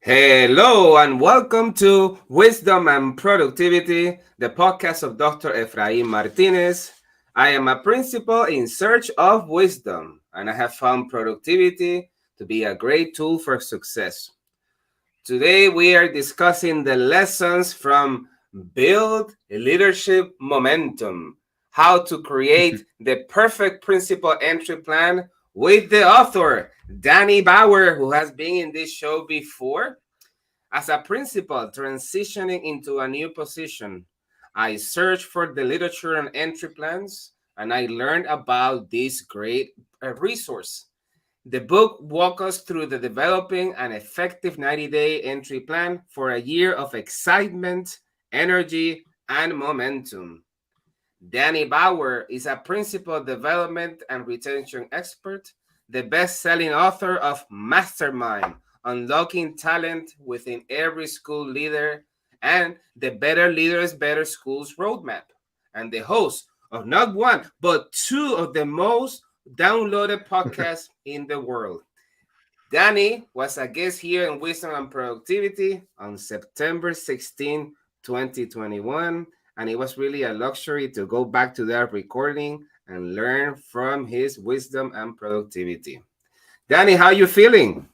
Hello and welcome to Wisdom and Productivity, the podcast of Dr. Efraim Martinez. I am a principal in search of wisdom, and I have found productivity to be a great tool for success. Today, we are discussing the lessons from Build Leadership Momentum, how to create the perfect principal entry plan with the author, Danny Bauer, who has been in this show before. As a principal transitioning into a new position, I searched for the literature and entry plans, and I learned about this great resource. The book walks us through the developing an effective 90-day entry plan for a year of excitement, energy, and momentum. Danny Bauer is a principal development and retention expert, the best selling author of Mastermind, Unlocking Talent Within Every School Leader, and the Better Leaders, Better Schools Roadmap, and the host of not one, but two of the most downloaded podcasts in the world. Danny was a guest here in Wisdom and Productivity on September 16, 2021, and it was really a luxury to go back to that recording and learn from his wisdom and productivity. Danny, how you feeling?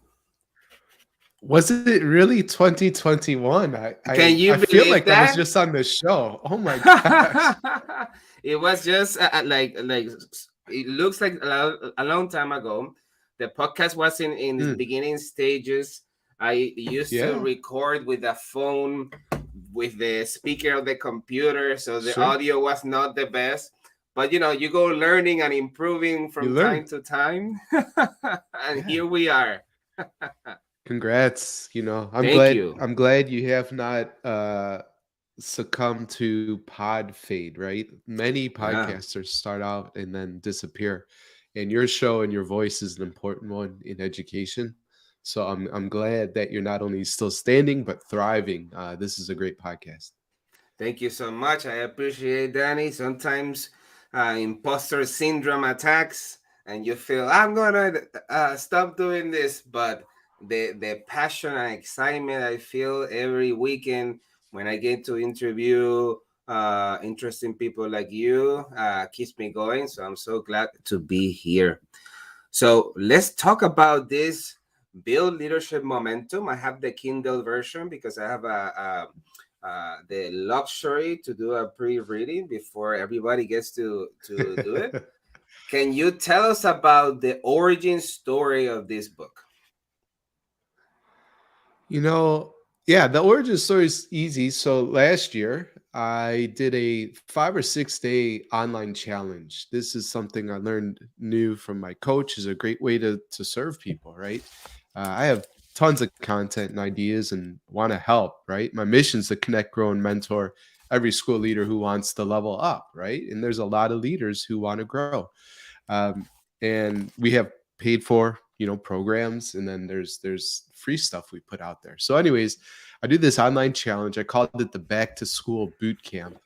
Was it really 2021? I, Can I you I feel believe like I was that? just on the show. Oh my gosh. It was just like it looks like a long time ago. The podcast was in its Mm, beginning stages. I used to yeah, record with a phone with the speaker of the computer, so the sure. audio was not the best. But you go learning and improving You from learn. time to time, and Yeah. here we are. Congrats. I'm Thank glad you. I'm glad you have not succumbed to pod fade, right? Many Yeah. podcasters start out and then disappear. And your show and your voice is an important one in education. So I'm glad that you're not only still standing but thriving. This is a great podcast. Thank you so much. I appreciate Danny. Sometimes imposter syndrome attacks, and you feel I'm gonna stop doing this, but the passion and excitement I feel every weekend when I get to interview interesting people like you keeps me going. So I'm so glad to be here. So let's talk about this build leadership momentum. I have the Kindle version because I have the luxury to do a pre-reading before everybody gets to do it. Can you tell us about the origin story of this book? You know, yeah, the origin story is easy. So last year, I did a 5 or 6 day online challenge. This is something I learned new from my coach. Is a great way to serve people, right? I have tons of content and ideas and want to help, right? My mission is to connect, grow, and mentor every school leader who wants to level up, right? And there's a lot of leaders who want to grow. Um, and we have paid for programs, and then there's free stuff we put out there. So anyways, I do this online challenge. I called it the back to school boot camp,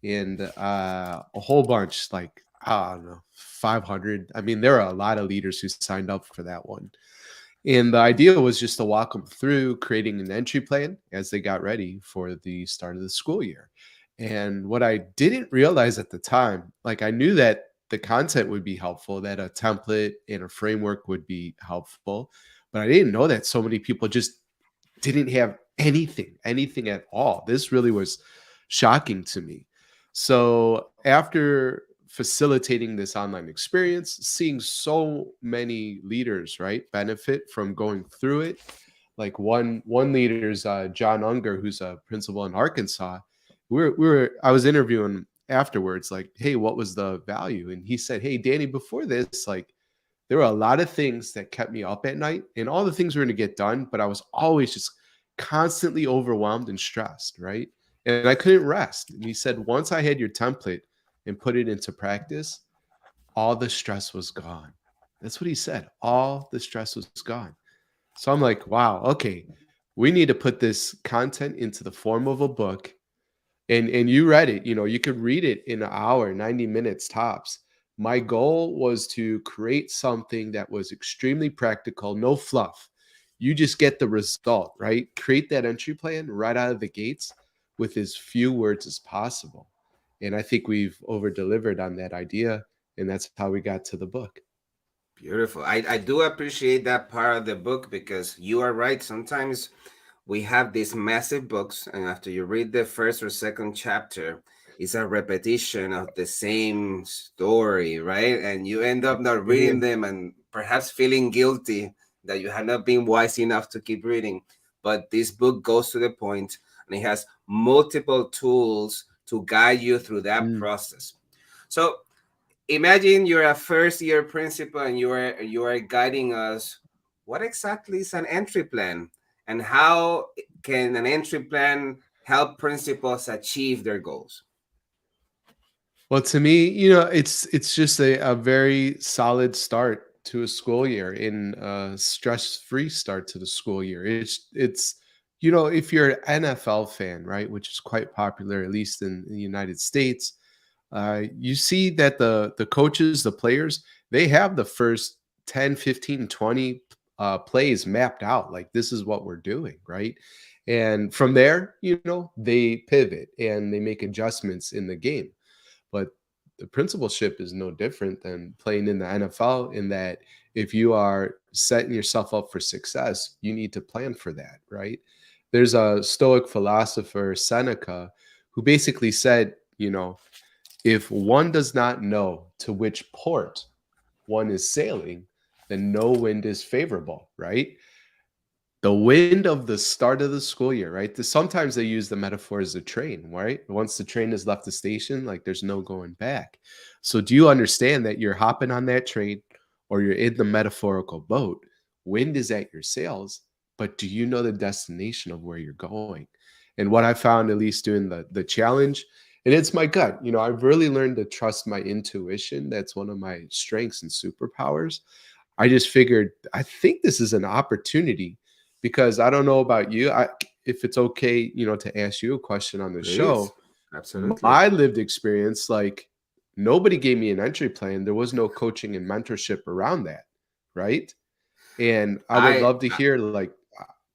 and a whole bunch, like I don't know, 500. I mean, there are a lot of leaders who signed up for that one. And the idea was just to walk them through creating an entry plan as they got ready for the start of the school year. And what I didn't realize at the time, like I knew that the content would be helpful, that a template and a framework would be helpful, but I didn't know that so many people just didn't have anything at all. This really was shocking to me. So after facilitating this online experience, seeing so many leaders, right, benefit from going through it. Like one leader's John Unger, who's a principal in Arkansas. I was interviewing afterwards, like, hey, what was the value? And he said, hey, Danny, before this, like, there were a lot of things that kept me up at night, and all the things were going to get done, but I was always just constantly overwhelmed and stressed, right? And I couldn't rest. And he said, once I had your template and put it into practice, all the stress was gone. That's what he said. All the stress was gone. So I'm like, wow, okay, we need to put this content into the form of a book. And you read it, you could read it in an hour, 90 minutes tops. My goal was to create something that was extremely practical, no fluff. you just get the result, right? Create that entry plan right out of the gates with as few words as possible. And I think we've over delivered on that idea. And that's how we got to the book. Beautiful. I do appreciate that part of the book because you are right. Sometimes we have these massive books, and after you read the first or second chapter, it's a repetition of the same story, right? And you end up not reading Mhm. them and perhaps feeling guilty that you have not been wise enough to keep reading. But this book goes to the point and it has multiple tools to guide you through that Mm. process. So imagine you're a first year principal and you are guiding us. What exactly is an entry plan, and how can an entry plan help principals achieve their goals? Well, to me, it's just a very solid start to a school year, in a stress-free start to the school year. It's if you're an NFL fan, right, which is quite popular, at least in the United States, you see that the coaches, the players, they have the first 10, 15, 20 plays mapped out. Like, this is what we're doing, right? And from there, they pivot and they make adjustments in the game. But the principalship is no different than playing in the NFL, in that if you are setting yourself up for success, you need to plan for that, right? There's a Stoic philosopher, Seneca, who basically said, if one does not know to which port one is sailing, then no wind is favorable, right? The wind of the start of the school year, right? Sometimes they use the metaphor as a train, right? Once the train has left the station, like, there's no going back. So do you understand that you're hopping on that train, or you're in the metaphorical boat? Wind is at your sails, but do you know the destination of where you're going? And what I found, at least doing the challenge, and it's my gut, I've really learned to trust my intuition. That's one of my strengths and superpowers. I just figured, I think this is an opportunity, because I don't know about you. If it's okay, to ask you a question on the Please. show, Absolutely. my lived experience, like, nobody gave me an entry plan. There was no coaching and mentorship around that, right? And I would I love to hear, like,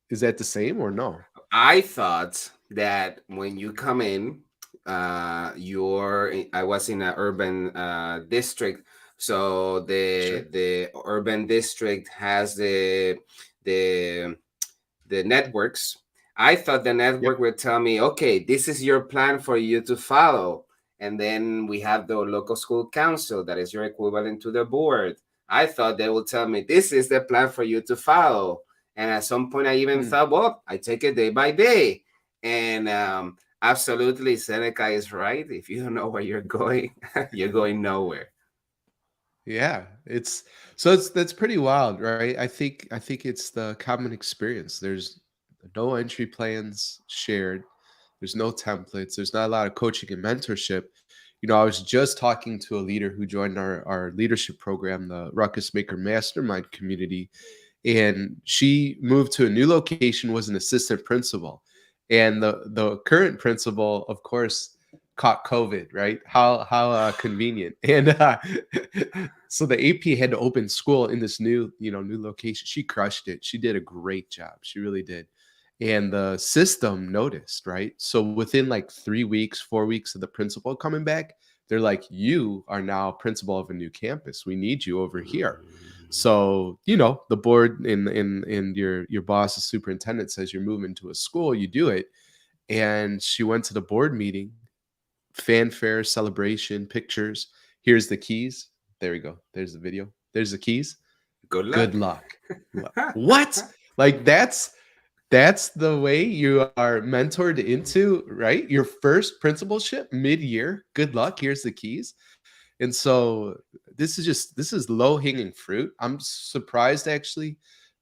is that the same or no? I thought that when you come in, I was in an urban district, so the Sure. the urban district has the the networks. I thought the network Yep. would tell me, okay, this is your plan for you to follow. And then we have the local school council that is your equivalent to the board. I thought they would tell me, this is the plan for you to follow. And at some point, I even Mm. thought, well, I take it day by day. And absolutely, Seneca is right. If you don't know where you're going, you're going nowhere. Yeah, it's that's pretty wild, right? I think it's the common experience. There's no entry plans shared. There's no templates. There's not a lot of coaching and mentorship. I was just talking to a leader who joined our leadership program, the Ruckus Maker Mastermind community, and she moved to a new location, was an assistant principal, and the current principal, of course, caught COVID, right? How convenient. And so the AP had to open school in this new location. She crushed it. She did a great job. She really did. And the system noticed, right? So within like 3 weeks, 4 weeks of the principal coming back, they're like, you are now principal of a new campus. We need you over here. So, the board and your boss, the superintendent, says you're moving to a school, you do it. And she went to the board meeting, fanfare, celebration, pictures. Here's the keys. There we go. There's the video. There's the keys. Good luck. Good luck. What? Like, that's the way you are mentored into, right? Your first principalship mid-year. Good luck. Here's the keys. And so this is low hanging fruit. I'm surprised, actually,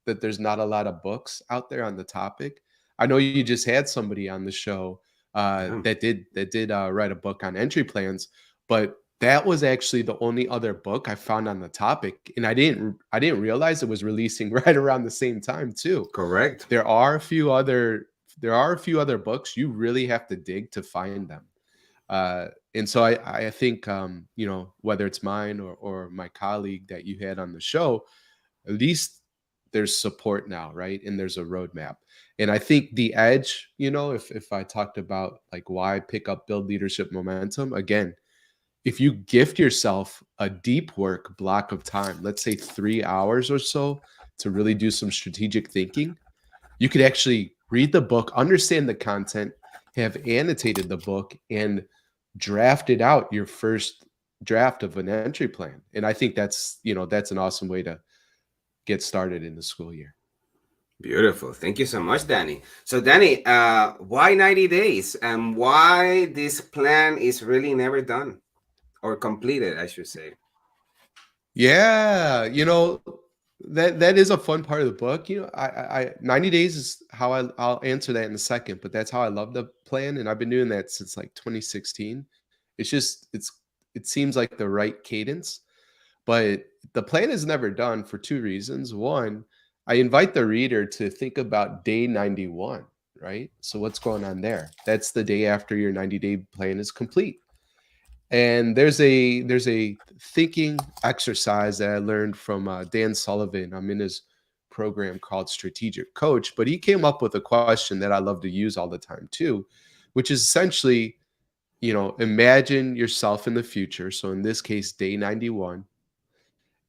that there's not a lot of books out there on the topic. I know you just had somebody on the show Yeah. that did write a book on entry plans, but that was actually the only other book I found on the topic, and I didn't realize it was releasing right around the same time too. Correct. There are a few other there are a few other books. You really have to dig to find them. And so I think, whether it's mine or my colleague that you had on the show, at least there's support now, right? And there's a roadmap. And I think the edge, if I talked about like why pick up build leadership momentum, again, if you gift yourself a deep work block of time, let's say 3 hours or so to really do some strategic thinking, you could actually read the book, understand the content, have annotated the book, and drafted out your first draft of an entry plan. And I think that's an awesome way to get started in the school year. Beautiful. Thank you so much, Danny. So, Danny, why 90 days and why this plan is really never done or completed, I should say? Yeah, that is a fun part of the book. 90 days is how I'll answer that in a second, but that's how I love the plan, and I've been doing that since like 2016. It seems like the right cadence, but the plan is never done for two reasons. One, I invite the reader to think about day 91, right? So what's going on there? That's the day after your 90-day plan is complete. And there's a thinking exercise that I learned from Dan Sullivan. I'm in his program called Strategic Coach, but he came up with a question that I love to use all the time too, which is essentially, imagine yourself in the future. So in this case, day 91,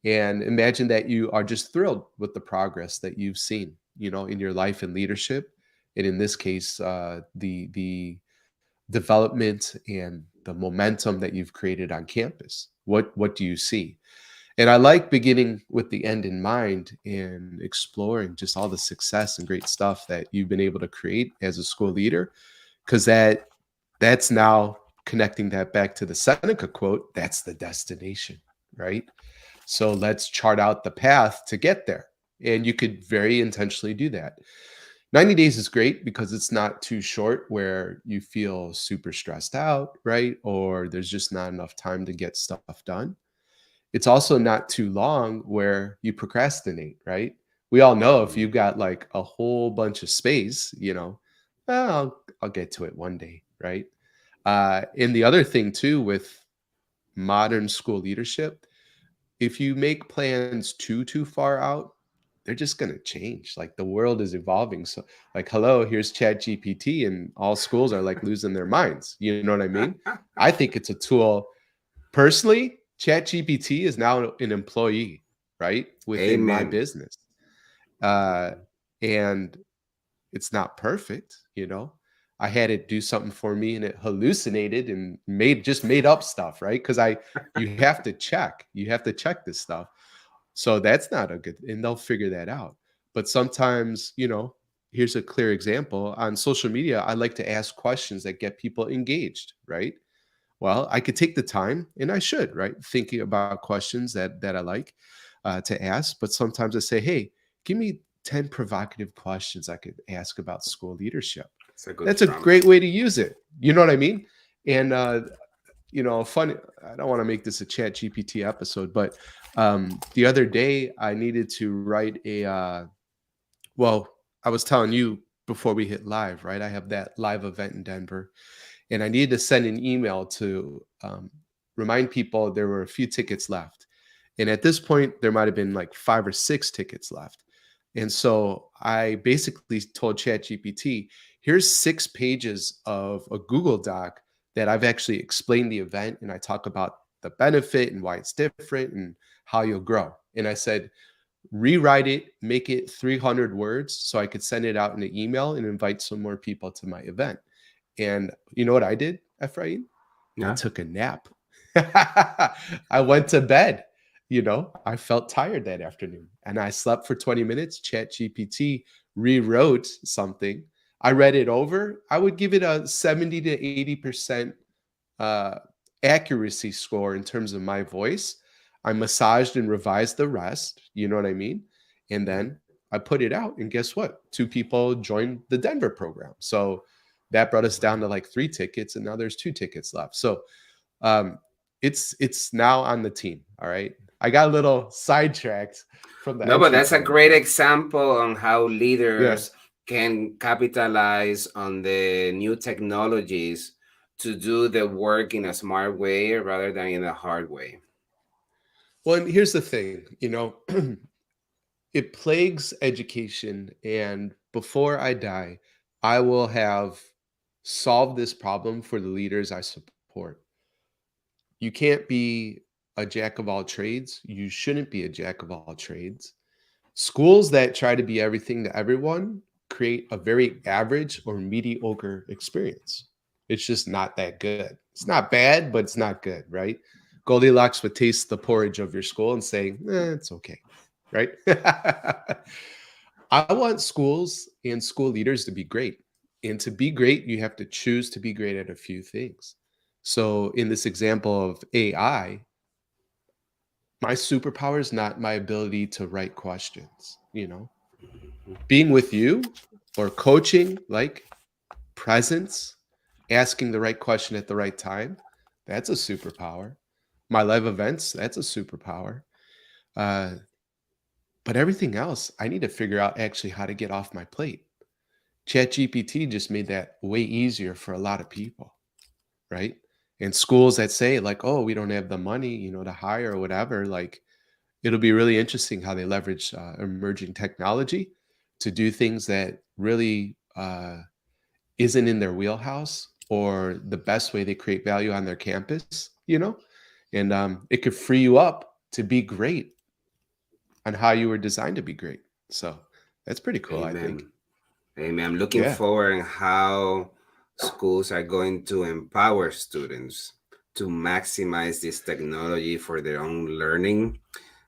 and imagine that you are just thrilled with the progress that you've seen, in your life and leadership, and in this case, the development and the momentum that you've created on campus. What do you see? And I like beginning with the end in mind and exploring just all the success and great stuff that you've been able to create as a school leader, because that's now connecting that back to the Seneca quote, that's the destination, right? So let's chart out the path to get there. And you could very intentionally do that. 90 days is great because it's not too short where you feel super stressed out, right? Or there's just not enough time to get stuff done. It's also not too long where you procrastinate, right? We all know if you've got like a whole bunch of space, I'll get to it one day, right? And the other thing too with modern school leadership, if you make plans too far out, they're just going to change. Like the world is evolving. So like, hello, here's Chat GPT, and all schools are like losing their minds. You know what I mean? I think it's a tool. Personally, Chat GPT is now an employee, right? Within my Amen. business. Uh, and it's not perfect, I had it do something for me and it hallucinated and made up stuff, right? Because you have to check this stuff. So that's not a good, and they'll figure that out. But sometimes, here's a clear example. On social media, I like to ask questions that get people engaged, right? Well, I could take the time, and I should, right? Thinking about questions that I like to ask. But sometimes I say, hey, give me 10 provocative questions I could ask about school leadership. It's a good That's a prompt. great way to use it. You know what I mean? And funny, I don't want to make this a Chat GPT episode, but the other day I needed to write well, I was telling you before we hit live, right? I have that live event in Denver, and I needed to send an email to remind people there were a few tickets left. And at this point, there might have been like 5 or 6 tickets left. And so I basically told ChatGPT, here's 6 pages of a Google Doc that I've actually explained the event, and I talk about the benefit and why it's different and how you'll grow. And I said, rewrite it, make it 300 words so I could send it out in an email and invite some more people to my event. And you know what I did, Ephraim? I Yeah. took a nap. I went to bed. I felt tired that afternoon and I slept for 20 minutes. Chat GPT rewrote something. I read it over. I would give it a 70 to 80% uh, accuracy score in terms of my voice. I massaged and revised the rest. You know what I mean? And Yeah. then I put it out. And guess what? 2 people joined the Denver program. So that brought us down to like 3 tickets. And now there's 2 tickets left. So um, it's now on the team. All right. I got a little sidetracked from the No, but entry that's a plan, great but example on how yeah. leaders can capitalize on the new technologies to do the work in a smart way rather than in a hard way. Well, and here's the thing, it plagues education. And before I die, I will have solved this problem for the leaders I support. You can't be a jack of all trades. You shouldn't be a jack of all trades. Schools that try to be everything to everyone create a very average or mediocre experience. It's just not that good. It's not bad, but it's not good, right? Goldilocks would taste the porridge of your school and say, it's okay, right? I want schools and school leaders to be great. And to be great, you have to choose to be great at a few things. So, in this example of AI, my superpower is not my ability to write questions, being with you or coaching, like presence, asking the right question at the right time, that's a superpower. My live events, that's a superpower. Uh, but everything else, I need to figure out actually how to get off my plate. ChatGPT just made that way easier for a lot of people, right? And schools that say like, oh, we don't have the money, to hire or whatever, like it'll be really interesting how they leverage emerging technology to do things that really isn't in their wheelhouse or the best way they create value on their campus. And it could free you up to be great on how you were designed to be great. So that's pretty cool, I think. Amen. Amen. I'm looking Yeah. forward in how schools are going to empower students to maximize this technology for their own learning,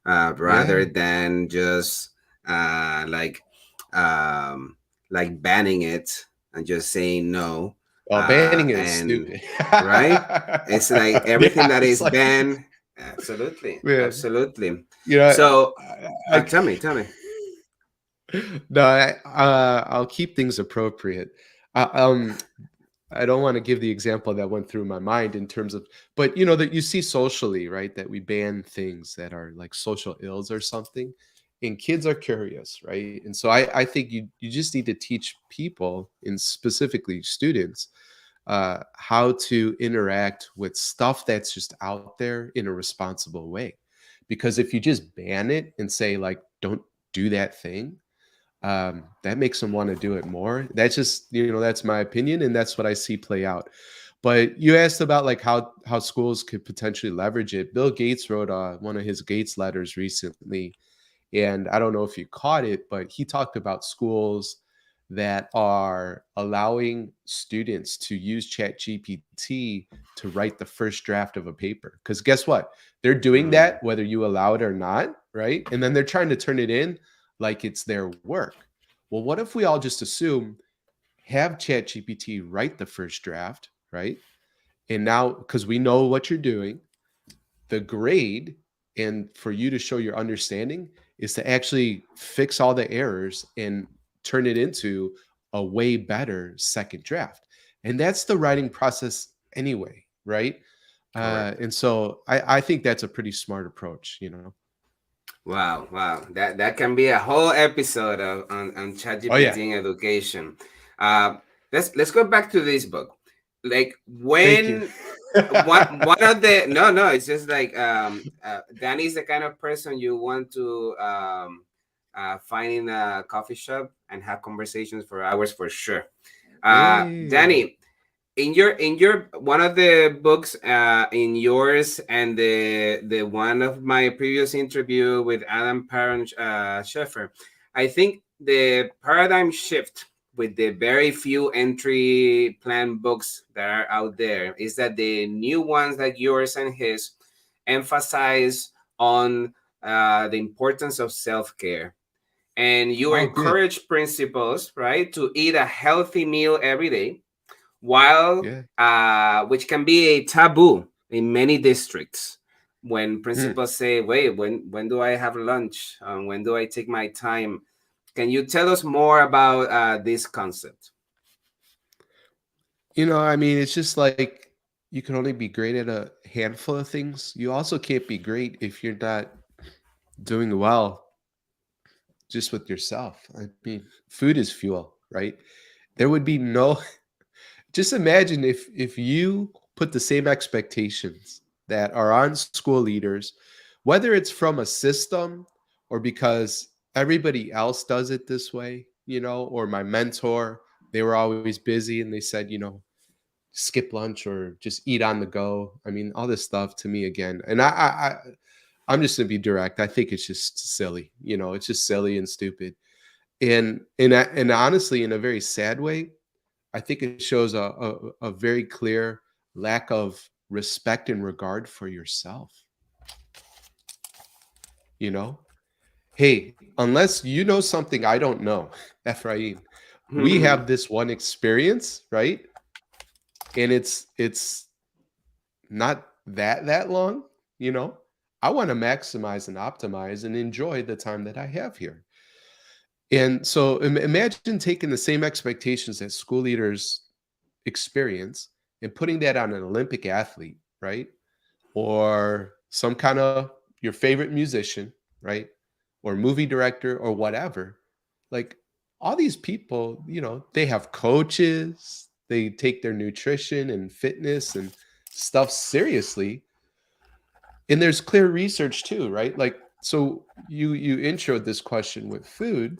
rather Yeah. than just uh, like um, like banning it and just saying no. Well, banning is And stupid. right, it's like everything Yeah, that it's is like, banned. Absolutely, man, absolutely. you know, So, I tell me. no, I'll keep things appropriate. Uh, um, I don't want to give the example that went through my mind in terms of, but that you see socially, right? That we ban things that are like social ills or something, and kids are curious, right? And so I think you just need to teach people, and specifically students, how to interact with stuff that's just out there in a responsible way. Because if you just ban it and say like, don't do that thing, that makes them want to do it more. That's just, that's my opinion, and that's what I see play out. But you asked about like how schools could potentially leverage it. Bill Gates wrote one of his Gates letters recently, and I don't know if you caught it, but he talked about schools that are allowing students to use Chat GPT to write the first draft of a paper. Because guess what? They're doing Mm, that whether you allow it or not, right? And then they're trying to turn it in like it's their work. Well, what if we all just assume have Chat GPT write the first draft, right? And now, because we know what you're doing, the grade and for you to show your understanding is to actually fix all the errors and turn it into a way better second draft. And that's the writing process anyway, right? correct. And so I think that's a pretty smart approach. Wow, wow. That can be a whole episode on Oh yeah, ChatGPT and education. Uh, let's go back to this book. Like thank you. when one of the no, it's just like Danny's the kind of person you want to find in a coffee shop and have conversations for hours for sure. Yeah. Danny, in your one of the books in yours and the one of my previous interview with Adam Parent Scheffer, I think the paradigm shift with the very few entry plan books that are out there is that the new ones like yours and his emphasize on the importance of self-care, and you Oh, good. encourage principals, right, to eat a healthy meal every day, while Yeah. which can be a taboo in many districts when Mm. principals say, wait, when do I have lunch, when do I take my time? Can you tell us more about this concept? I mean, it's just like you can only be great at a handful of things. You also can't be great if you're not doing well just with yourself. I mean, food is fuel, right? There would be no just imagine if you put the same expectations that are on school leaders, whether it's from a system or because everybody else does it this way, or my mentor, they were always busy and they said, skip lunch or just eat on the go. I mean, all this stuff to me again. And I'm just gonna be direct. I think it's just silly. It's just silly and stupid. And honestly, in a very sad way, I think it shows a very clear lack of respect and regard for yourself. You know, hey, unless you know something I don't know, Ephraim, we have this one experience, right? And it's not that long, you know. I want to maximize and optimize and enjoy the time that I have here. And so imagine taking the same expectations that school leaders experience and putting that on an Olympic athlete, right? Or some kind of your favorite musician, right? Or movie director or whatever. Like all these people, they have coaches, they take their nutrition and fitness and stuff seriously. And there's clear research too, right? Like, so you introed this question with food,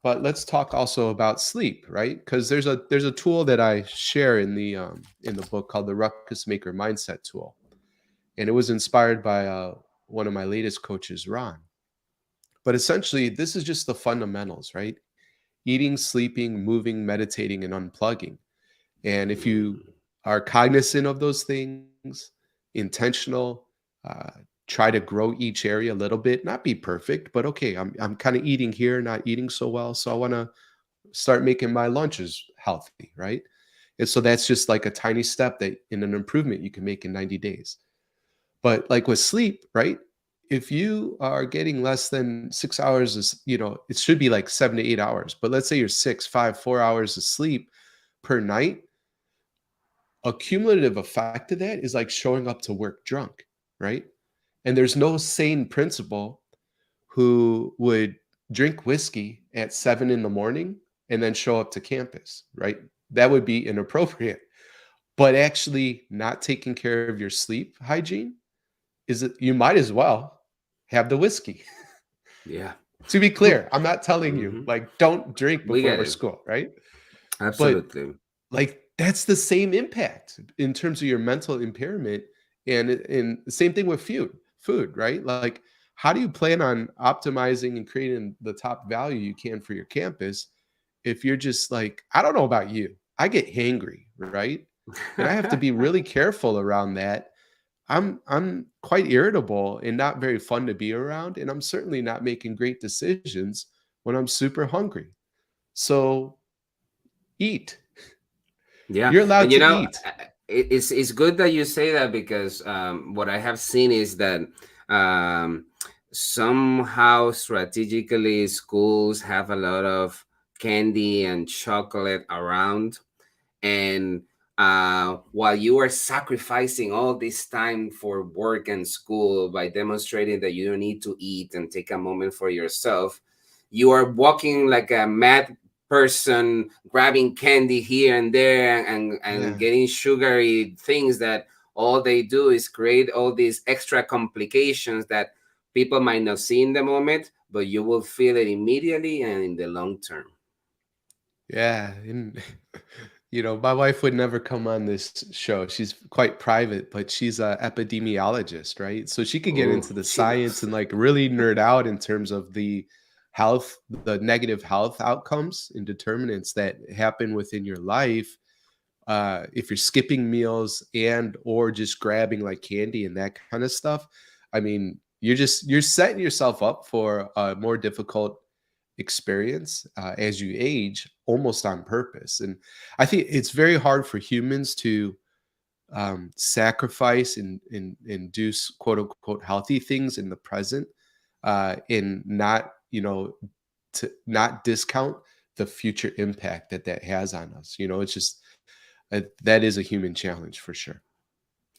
but let's talk also about sleep, right? Because there's a tool that I share in the book called the Ruckus Maker Mindset Tool, and it was inspired by one of my latest coaches, Ron. But essentially, this is just the fundamentals, right? Eating, sleeping, moving, meditating, and unplugging. And if you are cognizant of those things, intentional, uh, try to grow each area a little bit, not be perfect, but okay, I'm kind of eating here, not eating so well. So I want to start making my lunches healthy, right? And so that's just like a tiny step that in an improvement you can make in 90 days. But like with sleep, right? If you are getting less than 6 hours, it should be like 7 to 8 hours. But let's say you're 6, 5, 4 hours of sleep per night. A cumulative effect of that is like showing up to work drunk, right? And there's no sane principal who would drink whiskey at 7 in the morning and then show up to campus, right? That would be inappropriate. But actually, not taking care of your sleep hygiene is that you might as well have the whiskey. Yeah. To be clear, I'm not telling you Hmm. like don't drink We before get it. school, right? But Absolutely. like that's the same impact in terms of your mental impairment, and the same thing with food, right? Like how do you plan on optimizing and creating the top value you can for your campus if you're just like, I don't know about you, I get hangry, right? And I have to be really careful around that. I'm quite irritable and not very fun to be around, and I'm certainly not making great decisions when I'm super hungry. So eat. Yeah, You're allowed and to eat. it's good that you say that because what I have seen is that um, somehow strategically schools have a lot of candy and chocolate around, and while you are sacrificing all this time for work and school by demonstrating that you don't need to eat and take a moment for yourself, you are walking like a mad person, grabbing candy here and there and Yeah. getting sugary things that all they do is create all these extra complications that people might not see in the moment, but you will feel it immediately and in the long term. Yeah, and my wife would never come on this show. She's quite private, but she's a epidemiologist, right? So she could get Oh, into the she science knows. and like really nerd out in terms of the negative health outcomes and determinants that happen within your life if you're skipping meals and or just grabbing like candy and that kind of stuff. I mean, you're setting yourself up for a more difficult experience as you age almost on purpose. And I think it's very hard for humans to sacrifice and do quote unquote healthy things in the present and not to not discount the future impact that has on us. It's just that is a human challenge for sure.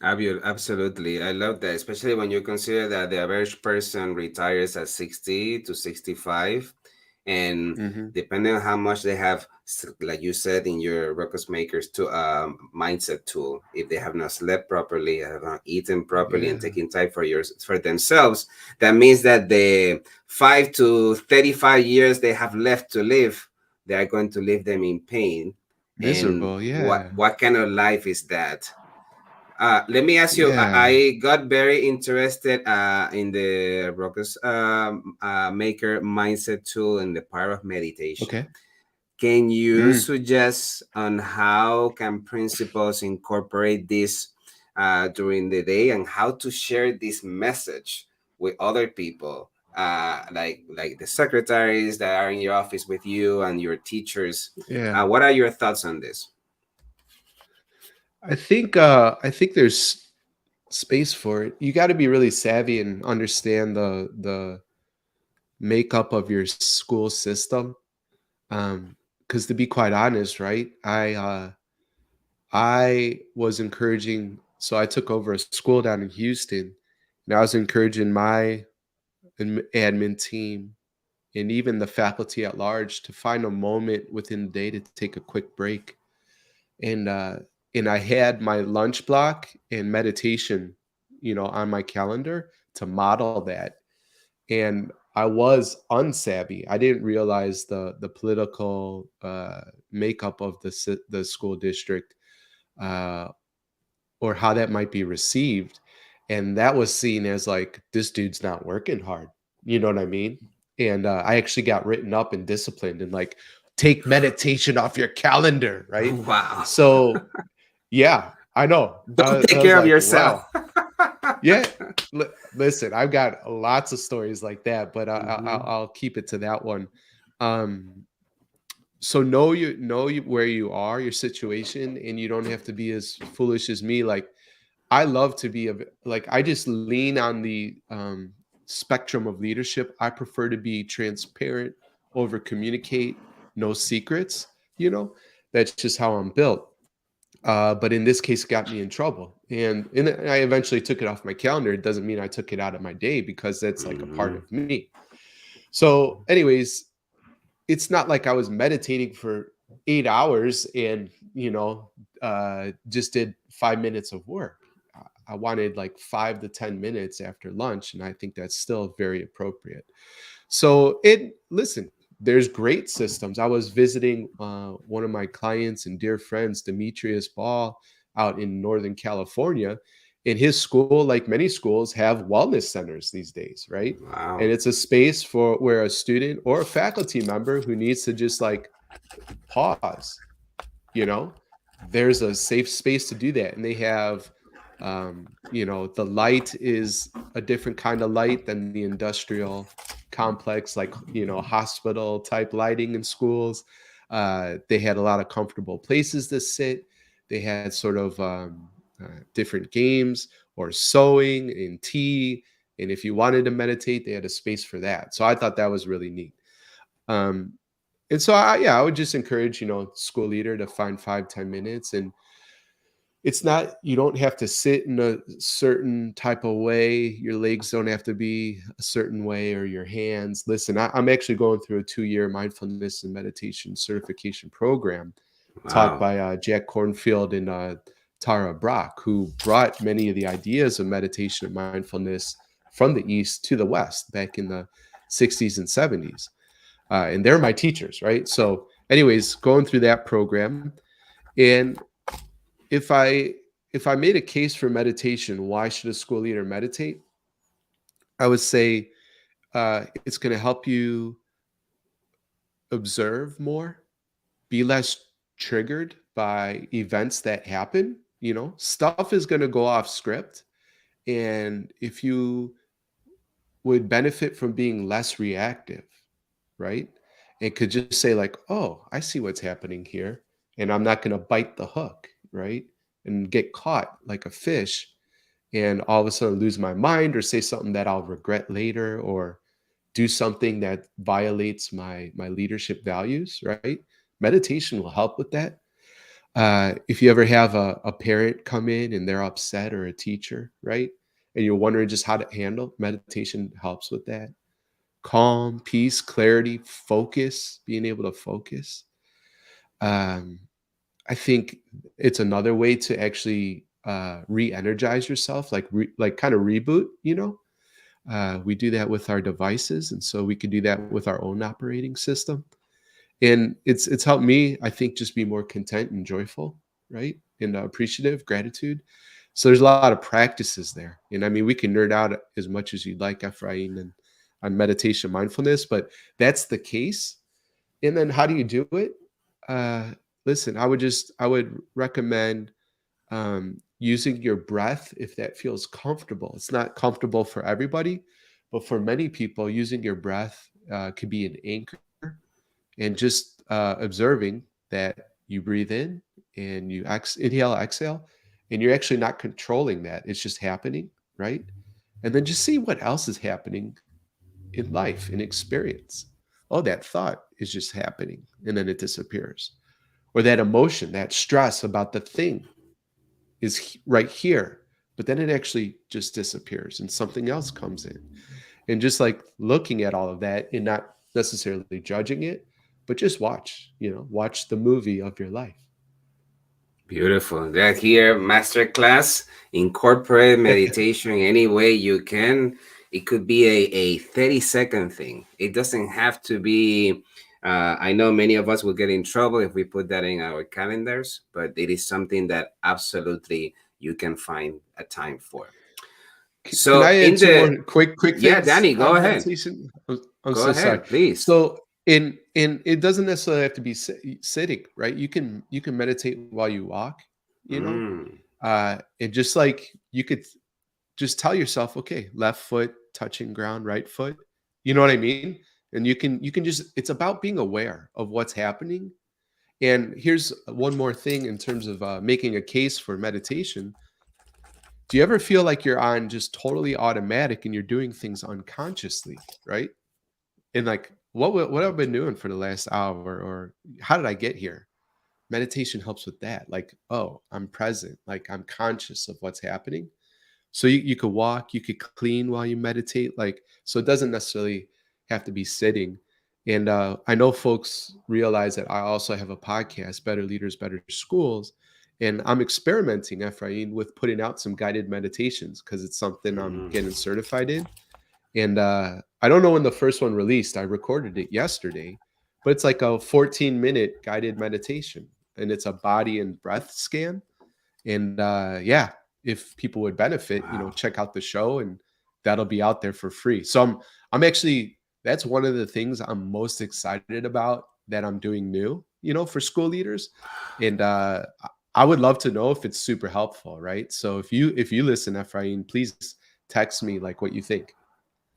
Absolutely. I love that, especially when you consider that the average person retires at 60 to 65. And Hmm. depending on how much they have like you said in your records makers to mindset tool. If they have not slept properly, have not eaten properly, and Yeah. taking time for themselves, that means that the 5 to 35 years they have left to live, they are going to live them in pain. And Miserable. what Yeah. what kind of life is that? Let me ask you. I Yeah. got very interested in the Rockers Maker mindset tool and the power of meditation. Okay. Can you Mm, suggest on how can principals incorporate this during the day and how to share this message with other people, like the secretaries that are in your office with you and your teachers? yeah. What are your thoughts on this? I think there's space for it. You got to be really savvy and understand the makeup of your school system. Because to be quite honest, right, I was encouraging. So I took over a school down in Houston, and I was encouraging my admin team and even the faculty at large to find a moment within the day to take a quick break. And I had my lunch block and meditation, on my calendar to model that. And I was unsavvy. I didn't realize the political makeup of the school district, uh, or how that might be received. And that was seen as like, this dude's not working hard. You know what I mean? And I actually got written up and disciplined and like, take meditation off your calendar, right? Wow. So yeah, I know. Don't take I was care of like, yourself. wow. Yeah. Listen, I've got lots of stories like that, but Hmm. I'll keep it to that one. Um, so where you are, your situation, and you don't have to be as foolish as me. Like, I love to be like, I just lean on the spectrum of leadership. I prefer to be transparent, over communicate, no secrets. That's just how I'm built. But in this case, it got me in trouble, and I eventually took it off my calendar. It doesn't mean I took it out of my day, because that's like a part Hmm. of me. So, anyways, it's not like I was meditating for 8 hours and just did 5 minutes of work. I wanted like 5 to 10 minutes after lunch, and I think that's still very appropriate. So listen, there's great systems. I was visiting one of my clients and dear friends, Demetrius Ball, out in Northern California. In his school, like many schools, have wellness centers these days, right? Wow. And it's a space for where a student or a faculty member who needs to just like pause, you know there's a safe space to do that. And they have, the light is a different kind of light than the industrial complex, like, hospital type lighting in schools. They had a lot of comfortable places to sit. They had sort of different games or sewing and tea, and if you wanted to meditate, they had a space for that. So I thought that was really neat. um, and so I would just encourage, school leader to find 5-10 minutes. And it's not, you don't have to sit in a certain type of way. Your legs don't have to be a certain way, or your hands. Listen, I'm actually going through a 2-year mindfulness and meditation certification program taught Wow. by Jack Cornfield and Tara Brock, who brought many of the ideas of meditation and mindfulness from the East to the West back in the 60s and 70s. And they're my teachers, right? So, anyways, going through that program. And if I if I made a case for meditation, why should a school leader meditate? I would say it's going to help you observe more, be less triggered by events that happen. Stuff is going to go off script. And if you would benefit from being less reactive, right? And could just say, like, oh, I see what's happening here, and I'm not going to bite the hook, right? And get caught like a fish, and all of a sudden lose my mind, or say something that I'll regret later, or do something that violates my leadership values, right? Meditation will help with that. If you ever have a parent come in and they're upset, or a teacher, right? And you're wondering just how to handle, meditation helps with that. Calm, peace, clarity, focus, being able to focus. Um, I think it's another way to actually re-energize yourself, like kind of reboot. We do that with our devices, and so we could do that with our own operating system. And it's helped me, I think, just be more content and joyful, right? And appreciative, gratitude. So there's a lot of practices there. And I mean, we can nerd out as much as you'd like, Ephraim, and on meditation mindfulness, but that's the case. And then how do you do it? Listen, I would recommend using your breath if that feels comfortable. It's not comfortable for everybody, but for many people, using your breath could be an anchor, and just observing that you breathe in and you inhale, exhale, and you're actually not controlling that. It's just happening, right? And then just see what else is happening in life, in experience. Oh, that thought is just happening and then it disappears. Or that emotion, that stress about the thing is right here, but then it actually just disappears and something else comes in. And just like looking at all of that and not necessarily judging it, but just watch the movie of your life. Beautiful. That here, masterclass, incorporate meditation any way you can. It could be a 30-second thing. It doesn't have to be, I know many of us will get in trouble if we put that in our calendars, but it is something that absolutely you can find a time for. Can So I add in two more the, quick yeah, things Danny, go on ahead. meditation? I'm Go so sorry. ahead, please. So in it doesn't necessarily have to be sitting, right? You can meditate while you walk, you know, Mm. and just like you could just tell yourself, okay, left foot touching ground, right foot. You know what I mean? And you can just it's about being aware of what's happening. And here's one more thing in terms of making a case for meditation. Do you ever feel like you're on just totally automatic and you're doing things unconsciously, right? And like, what have I been doing for the last hour, or how did I get here? Meditation helps with that. Like, oh, I'm present, like I'm conscious of what's happening. So you could walk, you could clean while you meditate. Like, so it doesn't necessarily have to be sitting. And I know folks realize that I also have a podcast, Better Leaders, Better Schools. And I'm experimenting, Ephraim, with putting out some guided meditations because it's something I'm Mm. getting certified in. And I don't know when the first one released. I recorded it yesterday, but it's like a 14-minute guided meditation, and it's a body and breath scan. And yeah, if people would benefit, Wow. check out the show, and that'll be out there for free. So I'm actually that's one of the things I'm most excited about that I'm doing new, for school leaders. And I would love to know if it's super helpful, right? So if you listen, Ephraim, please text me like what you think.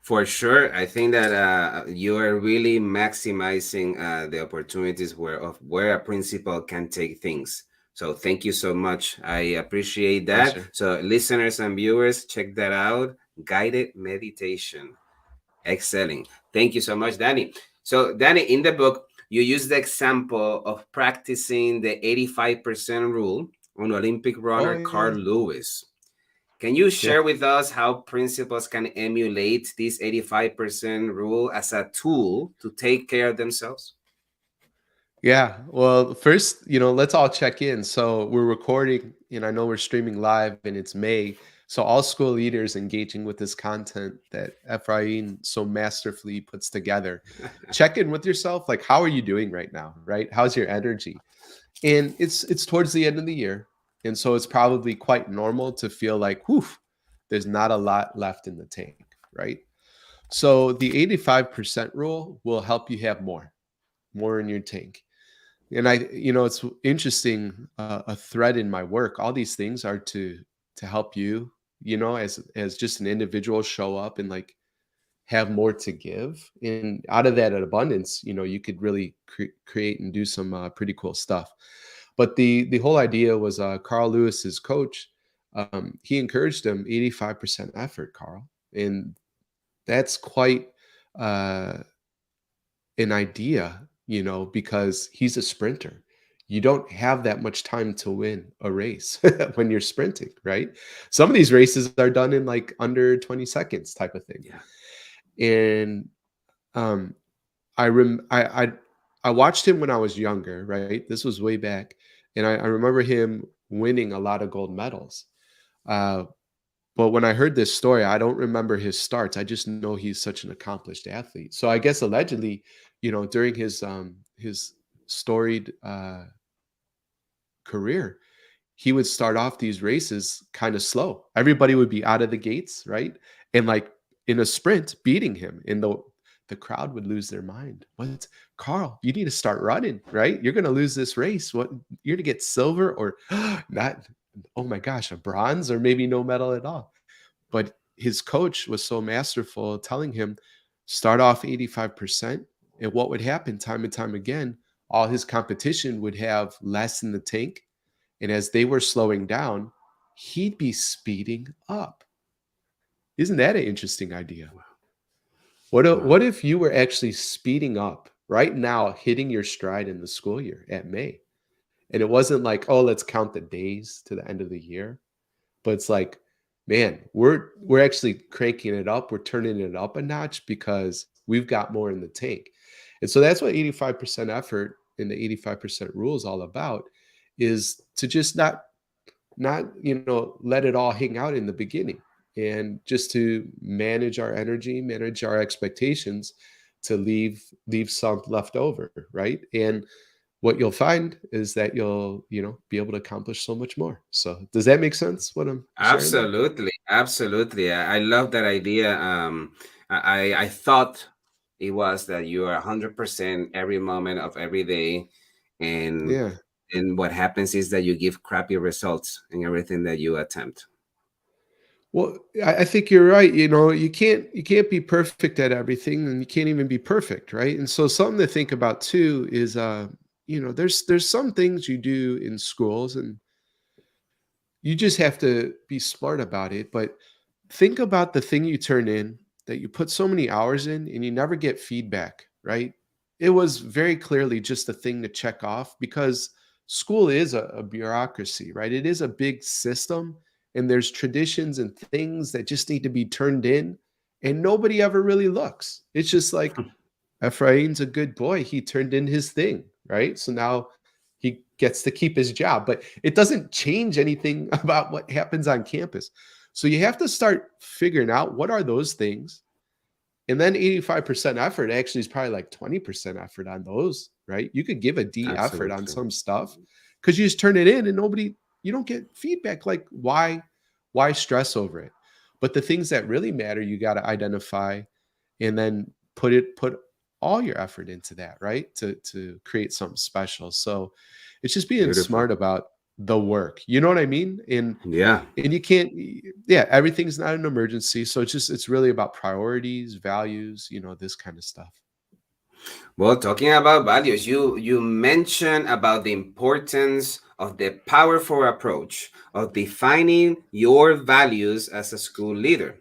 For sure, I think that you are really maximizing the opportunities where a principal can take things. So thank you so much. I appreciate that. Pleasure. So listeners and viewers, check that out. Guided meditation. Excellent. Thank you so much, Danny. So Danny, in the book, you use the example of practicing the 85% rule on Olympic Oh runner Carl yeah. Lewis. Can you Yeah. share with us how principals can emulate this 85% rule as a tool to take care of themselves? Yeah. Well, first, let's all check in. So we're recording, and I know we're streaming live, and it's May. So all school leaders engaging with this content that Ephraim so masterfully puts together. Check in with yourself. Like, how are you doing right now? Right? How's your energy? And it's towards the end of the year. And so it's probably quite normal to feel like, whew, there's not a lot left in the tank, right? So the 85% rule will help you have more in your tank. And it's interesting, a thread in my work. All these things are to help you, as just an individual, show up and like have more to give. And out of that abundance, you could really create and do some pretty cool stuff. But the whole idea was Carl Lewis's coach. He encouraged him 85% effort, Carl, and that's quite uh, an idea, because he's a sprinter. You don't have that much time to win a race when you're sprinting, right? Some of these races are done in like under 20 seconds type of thing. Yeah. And um I I watched him when I was younger, right? This was way back, and I remember him winning a lot of gold medals. Uh, but when I heard this story, I don't remember his starts. I just know he's such an accomplished athlete. So I guess allegedly, during his storied career, he would start off these races kind of slow. Everybody would be out of the gates, right? And like in a sprint, beating him. And the crowd would lose their mind. What, Carl, you need to start running, right? You're gonna lose this race. What, you're gonna get silver or not, oh my gosh, a bronze or maybe no medal at all. But his coach was so masterful telling him, start off 85%. And what would happen time and time again, all his competition would have less in the tank, and as they were slowing down, he'd be speeding up. Isn't that an interesting idea? Wow. What if you were actually speeding up right now, hitting your stride in the school year at May? And it wasn't like, oh, let's count the days to the end of the year. But it's like, man, we're actually cranking it up. We're turning it up a notch because we've got more in the tank. And so that's what 85% effort in the 85% rule is all about, is to just not let it all hang out in the beginning, and just to manage our energy, manage our expectations, to leave some left over, right? And what you'll find is that you'll be able to accomplish so much more. So does that make sense, what I'm sharing there? Absolutely, absolutely. I love that idea. I thought it was that you are 100% every moment of every day, and Yeah. what happens is that you give crappy results in everything that you attempt. Well, I think you're right. You can't be perfect at everything, and you can't even be perfect, right? And so something to think about too is, there's some things you do in schools, and you just have to be smart about it. But think about the thing you turn in that you put so many hours in and you never get feedback, right? It was very clearly just a thing to check off, because school is a bureaucracy, right? It is a big system, and there's traditions and things that just need to be turned in, and nobody ever really looks. It's just like, Ephraim's a good boy. He turned in his thing, right? So now he gets to keep his job, but it doesn't change anything about what happens on campus. So you have to start figuring out what are those things. And then 85% effort actually is probably like 20% effort on those, right? You could give a D effort on Absolutely. some stuff because you just turn it in, and you don't get feedback. Like, why stress over it? But the things that really matter, you got to identify, and then put all your effort into that, right? To create something special. So it's just being Beautiful. smart about the work. You know what I mean? Yeah. And you can't, yeah, everything's not an emergency. So it's really about priorities, values, this kind of stuff. Well, talking about values, you mentioned about the importance of the powerful approach of defining your values as a school leader.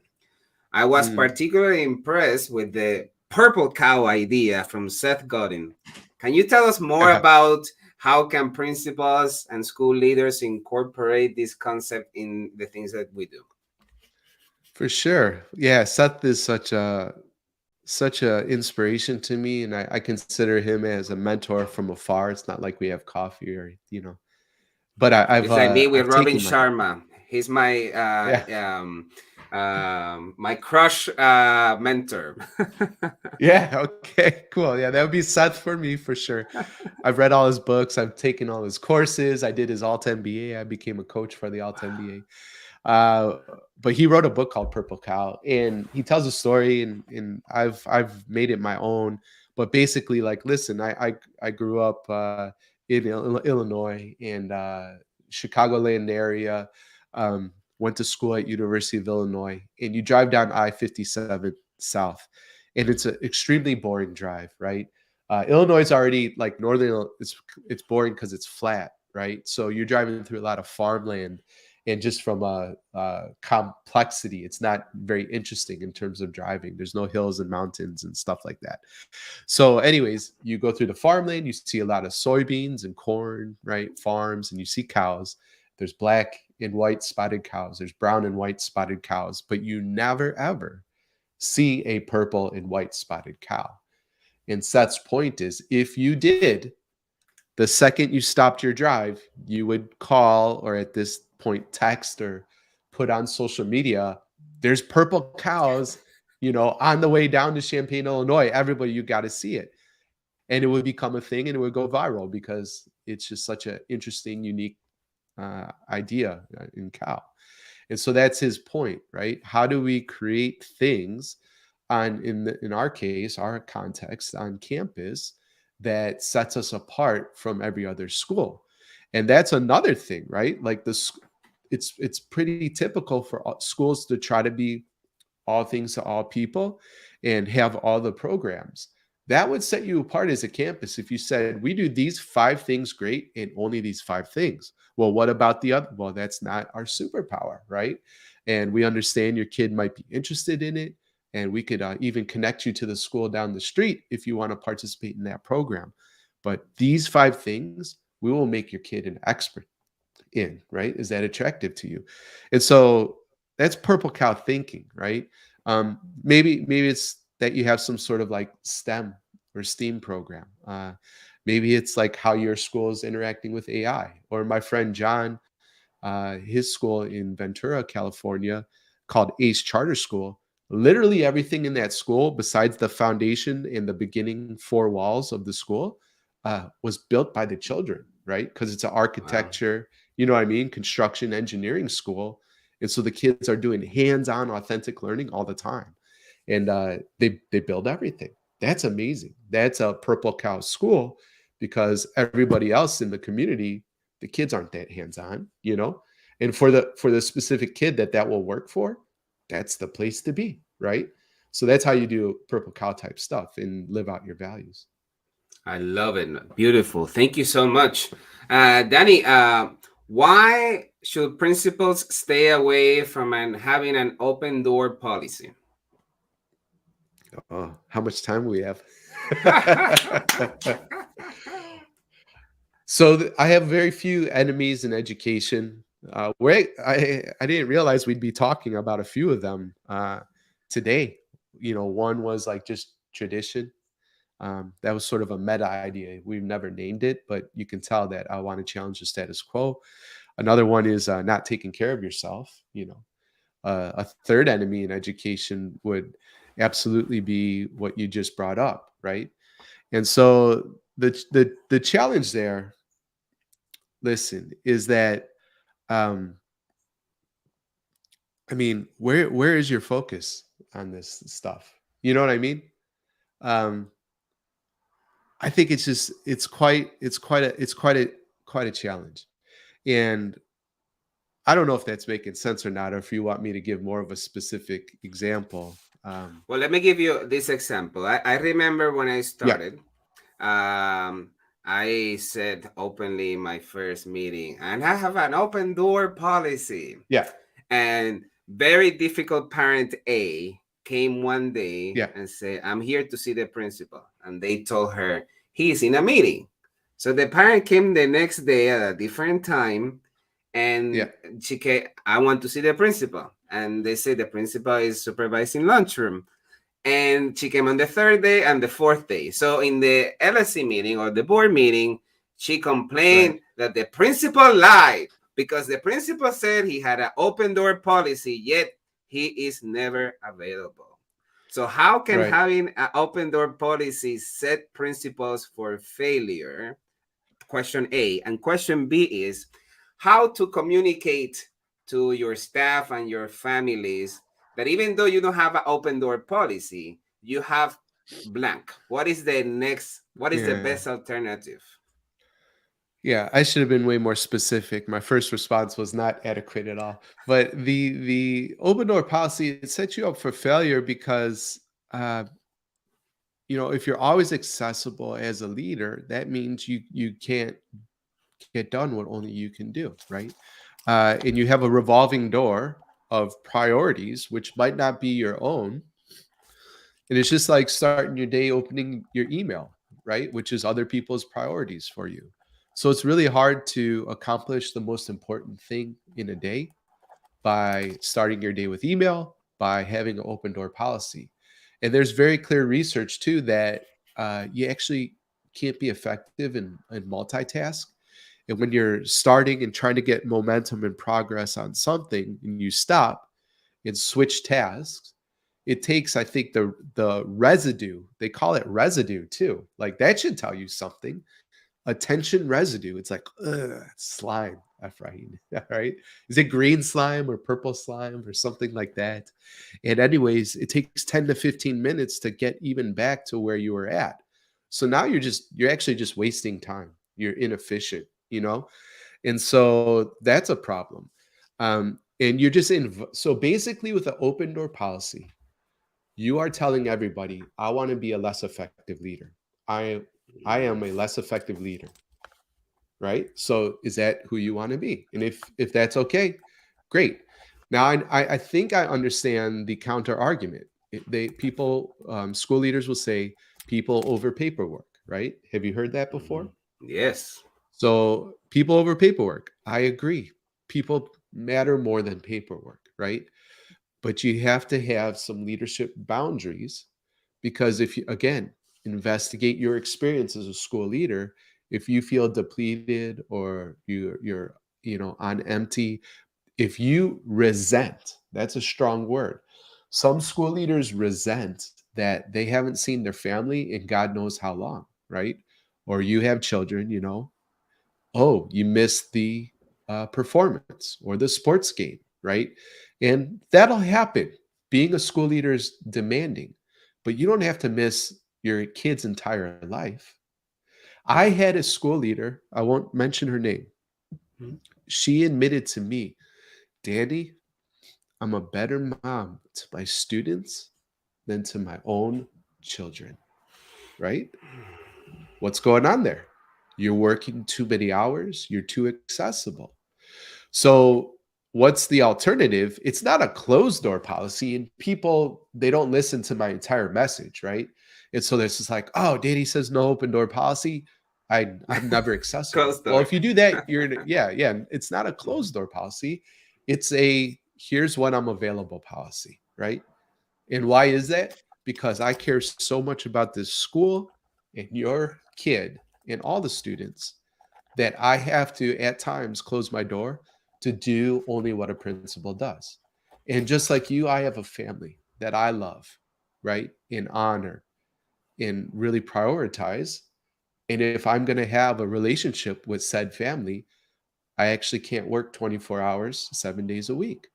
I was Mm. particularly impressed with the purple cow idea from Seth Godin. Can you tell us more about how can principals and school leaders incorporate this concept in the things that we do? For sure. Yeah, Seth is such a inspiration to me, and I consider him as a mentor from afar. It's not like we have coffee or but It's like me with I've Robin taken my Sharma. He's my yeah. my crush mentor. Yeah, okay, cool. Yeah, that would be Seth for me for sure. I've read all his books, I've taken all his courses, I did his Alt MBA, I became a coach for the Alt MBA. But he wrote a book called Purple Cow, and he tells a story, and I've made it my own. But basically, like, listen, I grew up in Illinois and Chicagoland area. Went to school at University of Illinois, and you drive down I-57 south, and it's an extremely boring drive, right? Illinois is already like northern. It's boring because it's flat, right? So you're driving through a lot of farmland, and just from a complexity, it's not very interesting in terms of driving. There's no hills and mountains and stuff like that. So, anyways, you go through the farmland, you see a lot of soybeans and corn, right? Farms, and you see cows. There's black and white spotted cows. There's brown and white spotted cows, but you never ever see a purple and white spotted cow. And Seth's point is, if you did, the second you stopped your drive, you would call, or at this point text, or put on social media, there's purple cows, on the way down to Champaign, Illinois. Everybody, you got to see it. And it would become a thing, and it would go viral because it's just such an interesting, unique idea in cow. And so that's his point, right? How do we create things in our case, our context on campus, that sets us apart from every other school? And that's another thing, right? Like it's pretty typical for schools to try to be all things to all people and have all the programs. That would set you apart as a campus if you said, we do these 5 things great and only these 5 things. Well, what about the other? Well, that's not our superpower, right? And we understand your kid might be interested in it. And we could even connect you to the school down the street if you want to participate in that program. But these 5 things, we will make your kid an expert in, right? Is that attractive to you? And so that's purple cow thinking, right? Maybe it's that you have some sort of like STEM or STEAM program. Maybe it's like how your school is interacting with AI. Or my friend John, his school in Ventura, California, called Ace Charter School. Literally everything in that school, besides the foundation and the beginning 4 walls of the school, was built by the children, right? Because it's an Wow. architecture, construction engineering school. And so the kids are doing hands-on, authentic learning all the time, and they build everything. That's amazing. That's a purple cow school, because everybody else in the community, the kids aren't that hands-on. And for the specific kid that will work for, that's the place to be, right? So that's how you do purple cow type stuff and live out your values. I love it. Beautiful. Thank you so much. Danny, why should principals stay away from having an open door policy? Oh, how much time we have? So I have very few enemies in education. Where I didn't realize we'd be talking about a few of them today. One was like just tradition. That was sort of a meta idea. We've never named it, but you can tell that I want to challenge the status quo. Another one is not taking care of yourself. A third enemy in education would absolutely be what you just brought up, right? And so the challenge there, listen, is that um, I mean, where is your focus on this stuff? You know what I mean? Um, I think it's quite a challenge, and I don't know if that's making sense or not, or if you want me to give more of a specific example. Well, let me give you this example. I remember when I Yeah, started, I said openly in my first meeting, and I have an open door policy. yeah, And very difficult parent A came one day yeah, and said, I'm here to see the principal. And they told her, he's in a meeting. So the parent came the next day at a different time, yeah, and she came, I want to see the principal. And they said the principal is supervising lunchroom. And she came on the third day and the fourth day. So in the LSC meeting or the board meeting, she right, complained that the principal lied because the principal said he had an open door policy, yet he is never available. So how can right. having an open door policy set principles for failure? Question A. And question B is how to communicate to your staff and your families that even though you don't have an open door policy, you have blank. What is the Yeah, best alternative? yeah. I should have been way more specific. My first response was not adequate at all. But the open door policy, it sets you up for failure because uh, if you're always accessible as a leader, that means you can't get done what only you can do, right? And you have a revolving door of priorities, which might not be your own. And it's just like starting your day opening your email, right? Which is other people's priorities for you. So it's really hard to accomplish the most important thing in a day by starting your day with email, by having an open door policy. And there's very clear research too that you actually can't be effective and multitask. And when you're starting and trying to get momentum and progress on something and you stop and switch tasks, it takes, I think, the residue, they call it residue too. Like that should tell you something. Attention residue. It's like, ugh, slime, Ephraim. Right? Is it green slime or purple slime or something like that? And anyways, it takes 10 to 15 minutes to get even back to where you were at. So now you're actually just wasting time. You're inefficient, you know? And so that's a problem. And you're just in. So basically, with the open door policy, you are telling everybody, I want to be a less effective leader. I am a less effective leader, right? So is that who you want to be? And if that's okay, great. Now I think I understand the counter argument. They people school leaders will say people over paperwork, right? Have you heard that before? Mhm. Yes. So people over paperwork. I agree. People matter more than paperwork, right? But you have to have some leadership boundaries, because if you, again, investigate your experience as a school leader. If you feel depleted or you're on empty, if you resent, that's a strong word. Some school leaders resent that they haven't seen their family in God knows how long, right? Or you have children, oh, you missed the performance or the sports game, right? And that'll happen. Being a school leader is demanding, but you don't have to miss your kid's entire life. I had a school leader, I won't mention her name. Mhm. She admitted to me, Danny, I'm a better mom to my students than to my own children, right? What's going on there? You're working too many hours, you're too accessible. So, what's the alternative? It's not a closed door policy, and people, they don't listen to my entire message, right? And so there's just like, oh, Danny says no open door policy. I'm never accessible. Closed Well, door. if you do that, yeah, yeah. It's not a closed door policy. It's a here's when I'm available policy, right? And why is that? Because I care so much about this school and your kid and all the students that I have to at times close my door to do only what a principal does. And just like you, I have a family that I love, right? And honor and really prioritize. And if I'm going to have a relationship with said family, I actually can't work 24 hours, 7 days a week.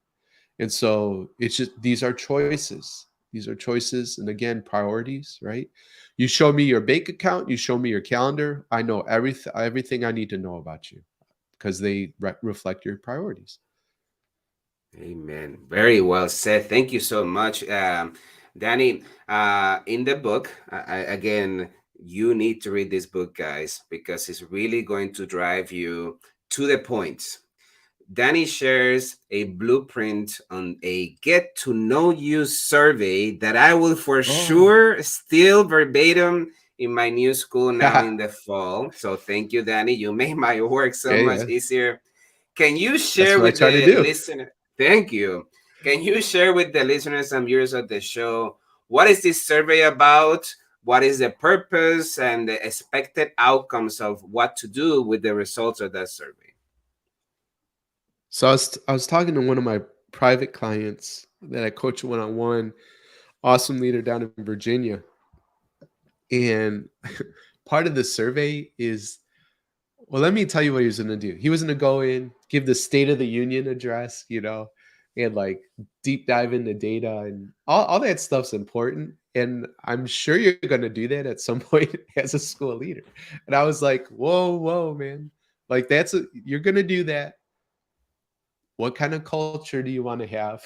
And so it's just, these are choices. These are choices. And again, priorities, right? You show me your bank account, you show me your calendar. I know everything I need to know about you because they reflect your priorities. Amen. Very well said. Thank you so much, Danny. In the book, again, you need to read this book, guys, because it's really going to drive you to the point. Danny shares a blueprint on a get to know you survey that I will for Oh, sure steal verbatim in my new school now yeah, in the fall. So thank you, Danny. You made my work so much yeah. easier. Can you That's share what I with try to the do. listener? Thank you. Can you share with the listeners and viewers of the show what is this survey about? What is the purpose and the expected outcomes of what to do with the results of that survey? So I was talking to one of my private clients that I coach one on one, awesome leader down in Virginia, and part of the survey is, well, let me tell you what he was going to do. He was going to go in, give the State of the Union address, and like deep dive into data and all that stuff's important. And I'm sure you're going to do that at some point as a school leader. And I was like, whoa, whoa, man. Like, you're going to do that. What kind of culture do you want to have?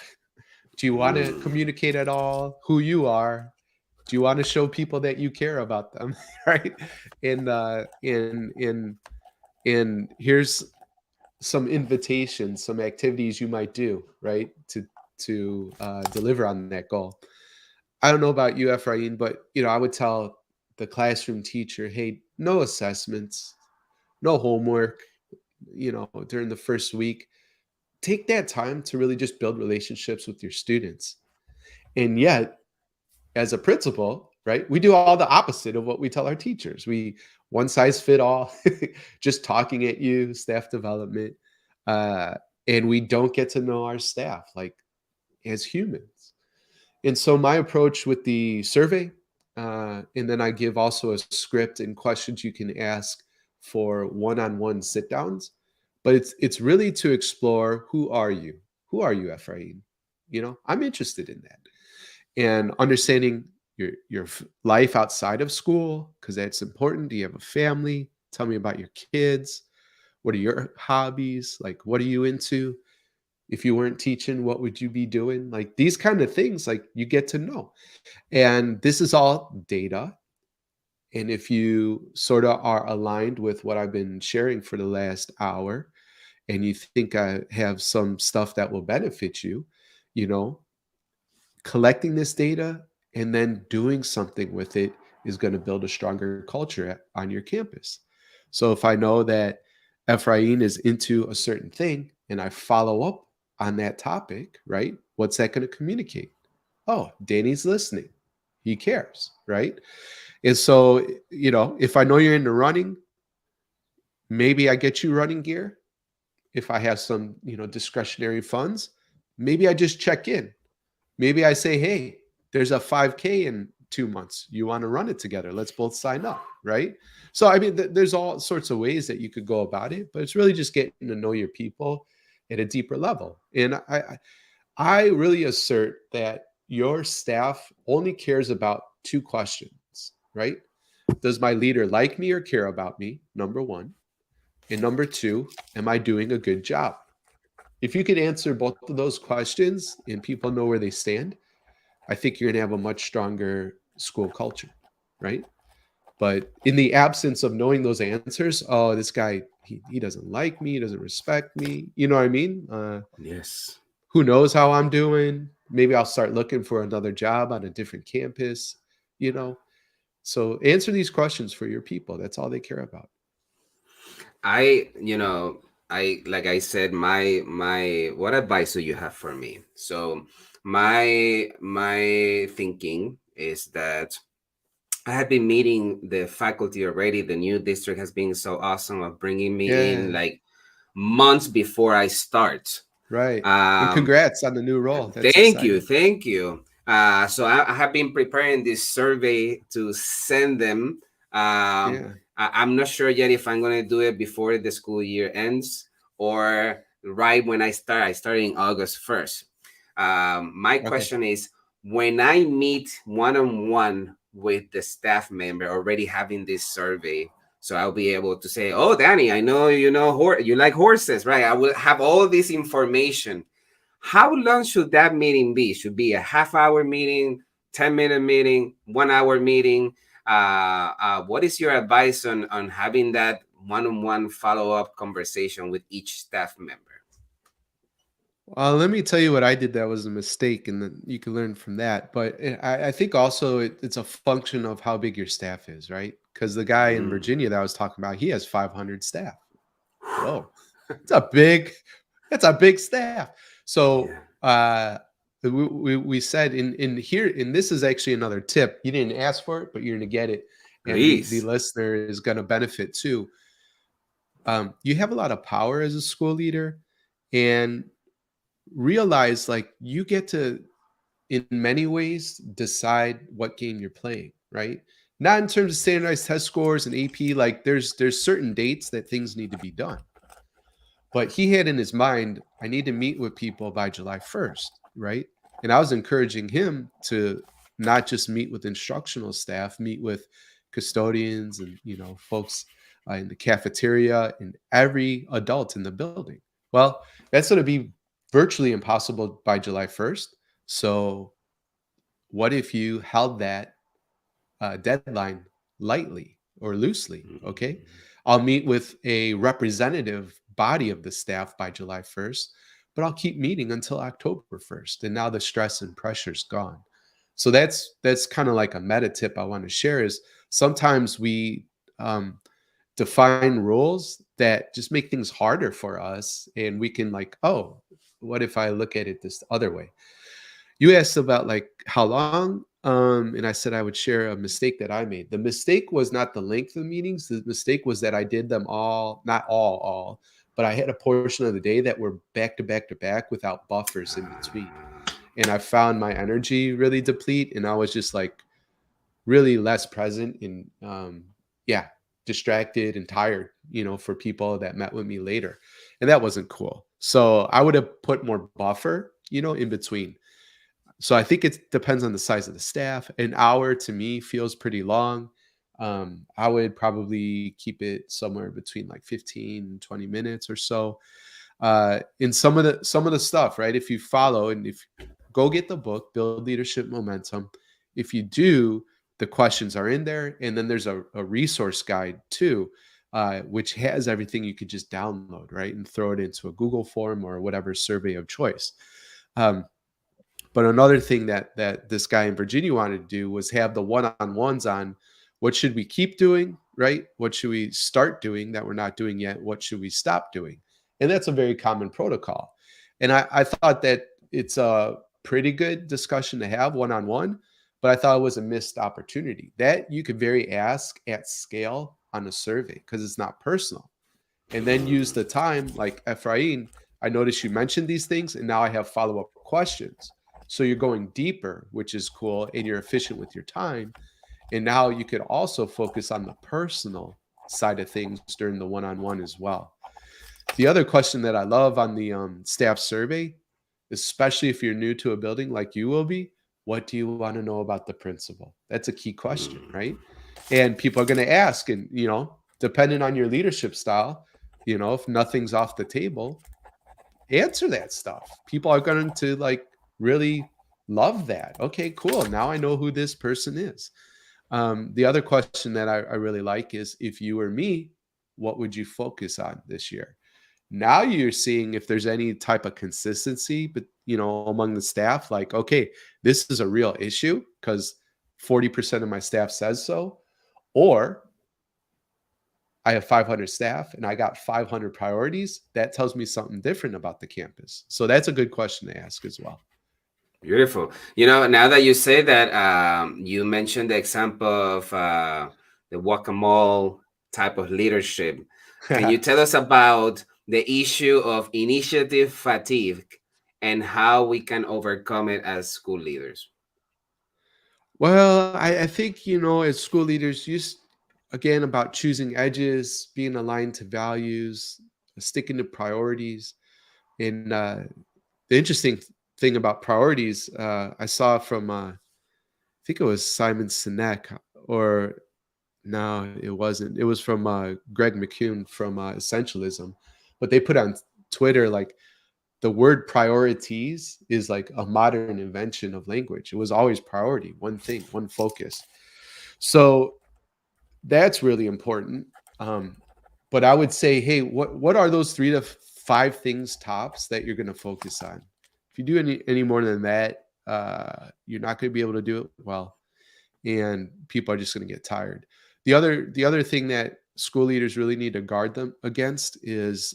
Do you want to Mm. communicate at all who you are? Do you want to show people that you care about them? Right. And here's some invitations, some activities you might do, right, to deliver on that goal. I don't know about you, Ephraim, but I would tell the classroom teacher, hey, no assessments, no homework, during the first week. Take that time to really just build relationships with your students. And yet, as a principal, right? We do all the opposite of what we tell our teachers. We one size fit all, just talking at you, staff development, uh, and we don't get to know our staff like as humans. And so my approach with the survey, and then I give also a script and questions you can ask for one-on-one sit downs. But it's really to explore who are you, Ephraim? You know, I'm interested in that and understanding your life outside of school because that's important. Do you have a family? Tell me about your kids. What are your hobbies? Like, what are you into? If you weren't teaching, what would you be doing? Like these kind of things, like you get to know. And this is all data. And if you sort of are aligned with what I've been sharing for the last hour, and you think I have some stuff that will benefit you, you know, collecting this data and then doing something with it is going to build a stronger culture on your campus. So if I know that Ephraim is into a certain thing and I follow up on that topic, right? What's that going to communicate? Oh, Danny's listening. He cares, right? And so, you know, if I know you're into running, maybe I get you running gear. If I have some, you know, discretionary funds, maybe I just check in. Maybe I say, hey, there's a 5K in 2 months. You want to run it together? Let's both sign up, right? So, I mean, there's all sorts of ways that you could go about it, but it's really just getting to know your people at a deeper level. And I really assert that your staff only cares about two questions, right? Does my leader like me or care about me? Number one. And number two, am I doing a good job? If you could answer both of those questions and people know where they stand, I think you're going to have a much stronger school culture, right? But in the absence of knowing those answers, oh, this guy, he doesn't like me, he doesn't respect me. You know what I mean? Yes. Who knows how I'm doing? Maybe I'll start looking for another job on a different campus, you know? So answer these questions for your people. That's all they care about. I like I said, my what advice do you have for me? So my thinking is that I have been meeting the faculty already. The new district has been so awesome of bringing me in Yeah, like months before I start. right. And Um, congrats on the new role. That's Thank you, exciting. thank you. So I have been preparing this survey to send them. Yeah. I'm not sure yet if I'm going to do it before the school year ends or right when I start. I start in August 1st. My Okay. question is when I meet one on one with the staff member already having this survey, so I'll be able to say, "Oh, Danny, I know you like horses, right?" I will have all this information. How long should that meeting be? Should be a half hour meeting, 10-minute meeting, 1 hour meeting? What is your advice on having that one-on-one follow-up conversation with each staff member? Well, let me tell you what I did that was a mistake, and then you can learn from that. But I think also it's a function of how big your staff is, right? Because the guy in Mm, Virginia that I was talking about, he has 500 staff. Whoa, it's a big, that's a big staff. So yeah. we said in here, and this is actually another tip. You didn't ask for it, but you're going to get it, and the Please. listener is going to benefit too. You have a lot of power as a school leader, and realize like you get to in many ways decide what game you're playing, right? Not in terms of standardized test scores and AP, like there's certain dates that things need to be done. But he had in his mind, I need to meet with people by July 1st, right? And I was encouraging him to not just meet with instructional staff, meet with custodians and, you know, folks in the cafeteria and every adult in the building. Well, that's going to be virtually impossible by July 1st. So, what if you held that deadline lightly or loosely? Okay. Mm, I'll meet with a representative body of the staff by July 1st, but I'll keep meeting until October 1st. And now the stress and pressure's gone. So that's kind of like a meta tip I want to share is sometimes we define rules that just make things harder for us. And we can like, oh, what if I look at it this other way? You asked about like how long. And I said I would share a mistake that I made. The mistake was not the length of the meetings. The mistake was that I did them all, not all, but I had a portion of the day that were back to back to back without buffers in between. And I found my energy really deplete, and I was just like really less present and yeah, distracted and tired, for people that met with me later. And that wasn't cool. So I would have put more buffer, in between. So I think it depends on the size of the staff. An hour to me feels pretty long. I would probably keep it somewhere between like 15 and 20 minutes or so. In some of the stuff, right? If you follow and if go get the book, Build Leadership Momentum. If you do, the questions are in there, and then there's a resource guide too, which has everything you could just download, right, and throw it into a Google form or whatever survey of choice. Um, but another thing that this guy in Virginia wanted to do was have the one-on-ones on what should we keep doing, right? What should we start doing that we're not doing yet? What should we stop doing? And that's a very common protocol. And I thought that it's a pretty good discussion to have one-on-one, but I thought it was a missed opportunity that you could very ask at scale on a survey because it's not personal. And then use the time like Ephraim, I noticed you mentioned these things, and now I have follow-up questions. So you're going deeper, which is cool, and you're efficient with your time. And now you could also focus on the personal side of things during the one-on-one as well. The other question that I love on the staff survey, especially if you're new to a building like you will be, what do you want to know about the principal? That's a key question, right? And people are going to ask, and depending on your leadership style, if nothing's off the table, answer that stuff. People are going to like really love that. Okay, cool. Now I know who this person is. The other question that I really like is, if you were me, what would you focus on this year? Now you're seeing if there's any type of consistency, but among the staff, like, okay, this is a real issue because 40% of my staff says so, or I have 500 staff and I got 500 priorities. That tells me something different about the campus. So that's a good question to ask as well. Beautiful. Now that you say that, you mentioned the example of the guacamole type of leadership. Can you tell us about the issue of initiative fatigue and how we can overcome it as school leaders? Well, I think, as school leaders, again, about choosing edges, being aligned to values, sticking to priorities. And the interesting thing about priorities, I saw from, I think it was Simon Sinek, or no, it wasn't. It was from Greg McCune from Essentialism. But they put on Twitter, like, the word priorities is like a modern invention of language. It was always priority, one thing, one focus. So that's really important. But I would say, hey, what are those 3 to 5 things tops that you're going to focus on? If you do any more than that, you're not going to be able to do it well, and people are just going to get tired. The other thing that school leaders really need to guard them against is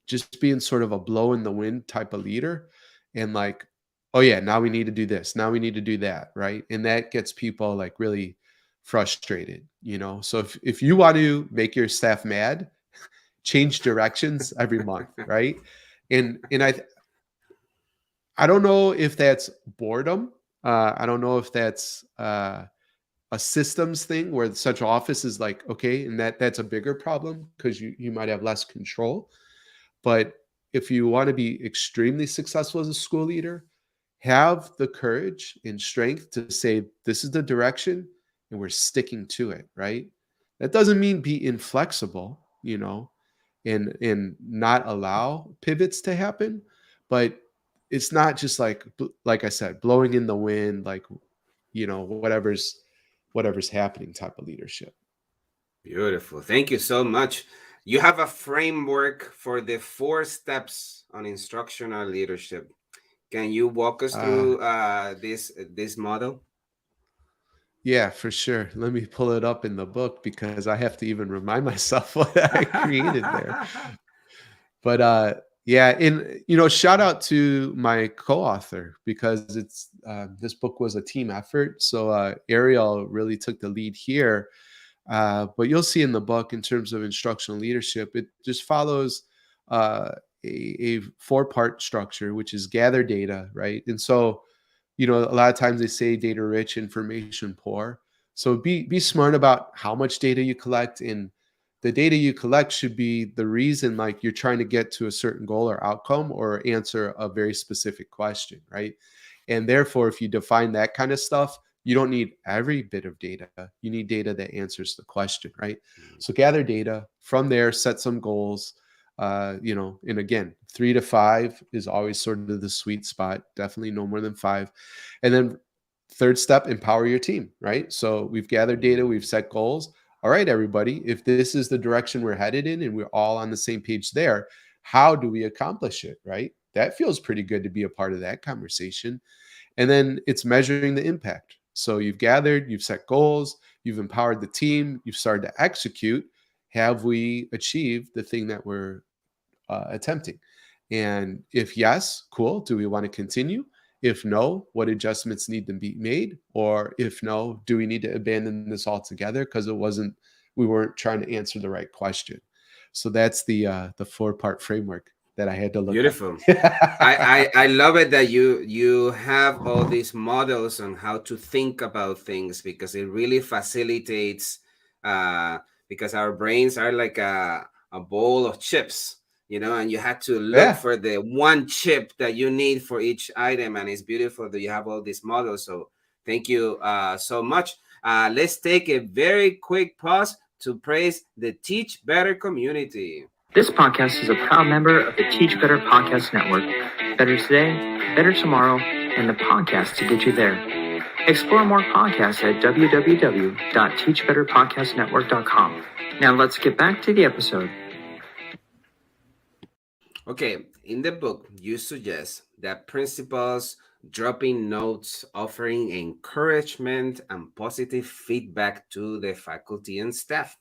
just being sort of a blow in the wind type of leader, and like, oh yeah, now we need to do this, now we need to do that, right? And that gets people like really frustrated. So if you want to make your staff mad, change directions every month, right? And I don't know if that's boredom. I don't know if that's a systems thing where the central office is like, okay, and that's a bigger problem because you might have less control. But if you want to be extremely successful as a school leader, have the courage and strength to say, this is the direction and we're sticking to it, right? That doesn't mean be inflexible, and not allow pivots to happen. But it's not just like I said, blowing in the wind, like, whatever's happening type of leadership. Beautiful. Thank you so much. You have a framework for the 4 steps on instructional leadership. Can you walk us Uh, through this model? Yeah, for sure. Let me pull it up in the book because I have to even remind myself what I created there. But Yeah, and shout out to my co-author because it's this book was a team effort. So Ariel really took the lead here. But you'll see in the book, in terms of instructional leadership, it just follows uh, a four-part structure, which is gather data, right? And so, a lot of times they say data rich, information poor. So be smart about how much data you collect, and the data you collect should be the reason, like you're trying to get to a certain goal or outcome or answer a very specific question, right? And therefore, if you define that kind of stuff, you don't need every bit of data. You need data that answers the question, right? So gather data from there, set some goals. And again, 3 to 5 is always sort of the sweet spot. Definitely no more than 5. And then third step, empower your team, right? So we've gathered data, we've set goals. All right, everybody, if this is the direction we're headed in and we're all on the same page there, how do we accomplish it, right? That feels pretty good to be a part of that conversation. And then it's measuring the impact. So you've gathered, you've set goals, you've empowered the team, you've started to execute. Have we achieved the thing that we're attempting? And if yes, cool. Do we want to continue? If no, what adjustments need to be made? Or if no, do we need to abandon this altogether because we weren't trying to answer the right question? So that's the 4-part framework that I had to look up. Beautiful. I love it that you have all these models on how to think about things, because it really facilitates, uh because our brains are like a bowl of chips, and you had to look Yeah. for the one chip that you need for each item. And it's beautiful that you have all these models. So thank you so much. Let's take a very quick pause to praise the Teach Better community. This podcast is a proud member of the Teach Better Podcast Network. Better today, better tomorrow, and the podcast to get you there. Explore more podcasts at www.teachbetterpodcastnetwork.com. Now let's get back to the episode. Okay, in the book, you suggest that principals dropping notes offering encouragement and positive feedback to the faculty and staff.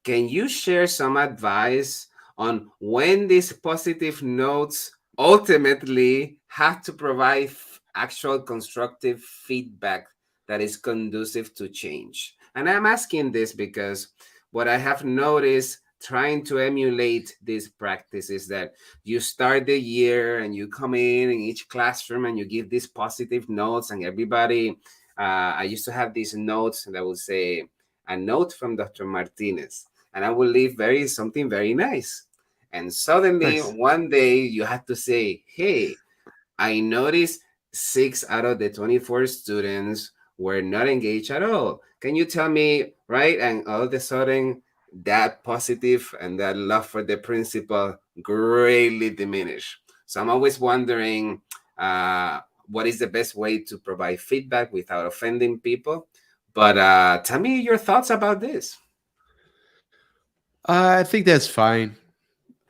Can you share some advice on when these positive notes ultimately have to provide actual constructive feedback that is conducive to change? And I'm asking this because what I have noticed trying to emulate this practice is that you start the year and you come in each classroom and you give these positive notes, and everybody, I used to have these notes that would say, a note from Dr. Martinez, and I will leave something very nice. And suddenly Nice. one day you have to say, hey, I noticed 6 out of the 24 students were not engaged at all. Can you tell me, right? And all of a sudden, that positive and that love for the principal greatly diminish. So I'm always wondering, what is the best way to provide feedback without offending people? But tell me your thoughts about this. I think that's fine.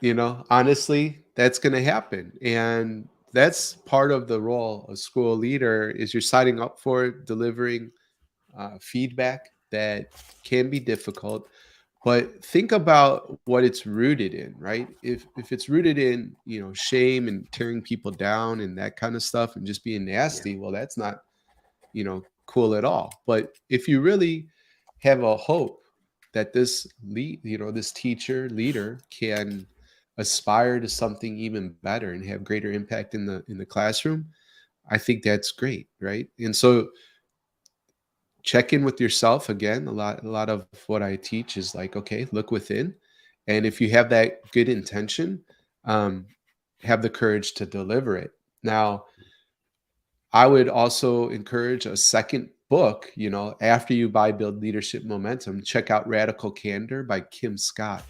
Honestly, that's going to happen. And that's part of the role of school leader is you're signing up for it, delivering feedback that can be difficult. But think about what it's rooted in, right? If it's rooted in, shame and tearing people down and that kind of stuff and just being Yeah. nasty, well, that's not, cool at all. But if you really have a hope that this this teacher leader can aspire to something even better and have greater impact in the classroom, I think that's great, right? And so check in with yourself again. A lot of what I teach is like, okay, look within, and if you have that good intention, um, have the courage to deliver it. Now, I would also encourage a second book, after you buy Build Leadership Momentum, check out Radical Candor by Kim Scott.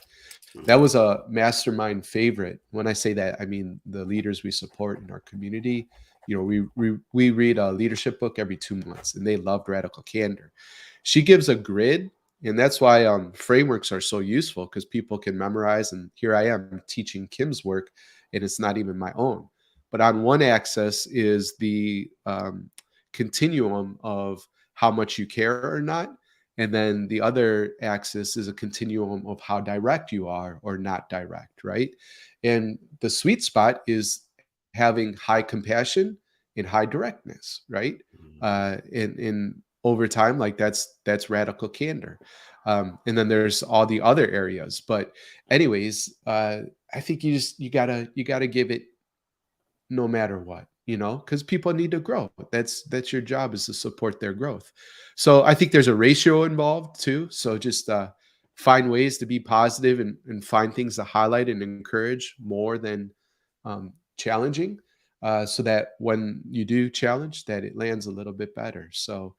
That Mhm. was a mastermind favorite. When I say that, I mean the leaders we support in our community. We read a leadership book every 2 months, and they loved Radical Candor. She gives a grid, and that's why frameworks are so useful because people can memorize. And here I am teaching Kim's work, and it's not even my own. But on one axis is the continuum of how much you care or not, And then the other axis is a continuum of how direct you are or not direct, right? And the sweet spot is having high compassion and high directness, right? In over time, like that's radical candor. And then there's all the other areas. But anyways, I think you gotta give it no matter what, because people need to grow. That's your job, is to support their growth. So I think there's a ratio involved too. So just find ways to be positive, and find things to highlight and encourage more than challenging, so that when you do challenge, that it lands a little bit better. So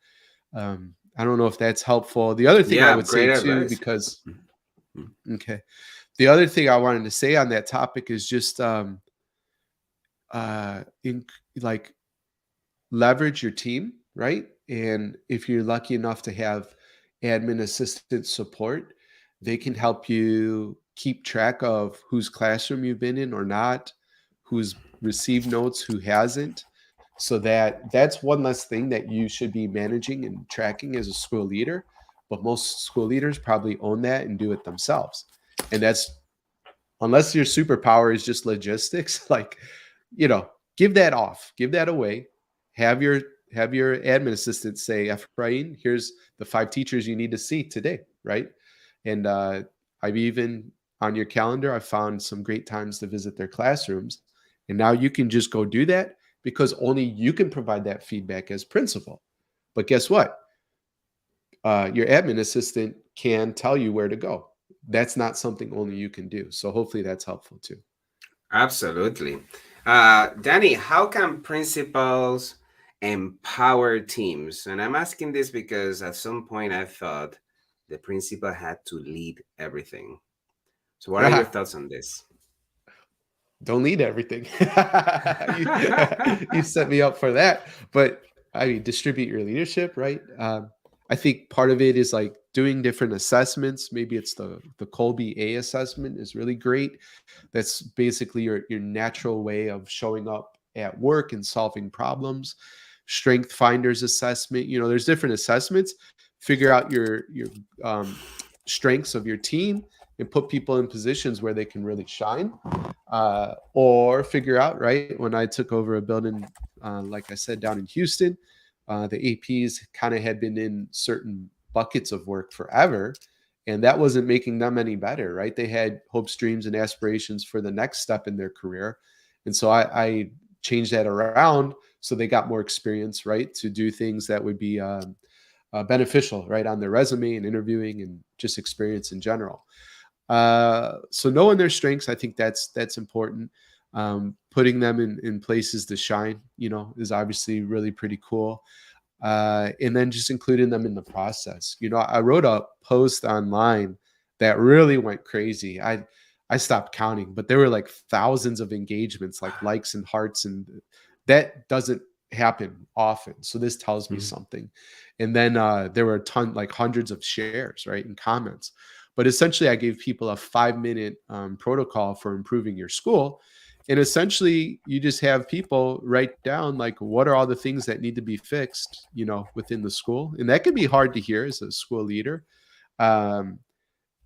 I don't know if that's helpful. The other thing I Yeah, would great say too, advice. because Mhm. okay, the other thing I wanted to say on that topic is just in like leverage your team, right? And if you're lucky enough to have admin assistant support, they can help you keep track of whose classroom you've been in or not, who's received notes, who hasn't. So that's one less thing that you should be managing and tracking as a school leader. But most school leaders probably own that and do it themselves. And that's, unless your superpower is just logistics, like, give that off, give that away. Have your have your admin assistant say, Ephraim, here's the 5 teachers you need to see today, right? And I've even, on your calendar, I found some great times to visit their classrooms. And now you can just go do that, because only you can provide that feedback as principal. But guess what? Your admin assistant can tell you where to go. That's not something only you can do. So hopefully that's helpful too. Absolutely. Danny, how can principals empower teams? And I'm asking this because at some point I thought the principal had to lead everything. So, what are your thoughts on this? Don't need everything. you, you set me up for that. But I mean, distribute your leadership, right? I think part of it is like doing different assessments. Maybe it's the Colby A assessment is really great. That's basically your natural way of showing up at work and solving problems. Strength finders assessment. There's different assessments. Figure out your strengths of your team and put people in positions where they can really shine, or figure out, right, when I took over a building, like I said, down in Houston, the APs kind of had been in certain buckets of work forever, and that wasn't making them any better, right? They had hopes, dreams, and aspirations for the next step in their career. And so I changed that around so they got more experience, right, to do things that would be beneficial, right, on their resume and interviewing and just experience in general. So knowing their strengths, I think that's important. Putting them in places to shine, is obviously really pretty cool. And then just including them in the process. I wrote a post online that really went crazy. I stopped counting, but there were like thousands of engagements, like likes and hearts, and that doesn't happen often. So this tells me something. And then there were a ton, like hundreds of shares, right, and comments. But essentially, I gave people a 5-minute protocol for improving your school. And essentially, you just have people write down, like, what are all the things that need to be fixed, within the school. And that can be hard to hear as a school leader. Um,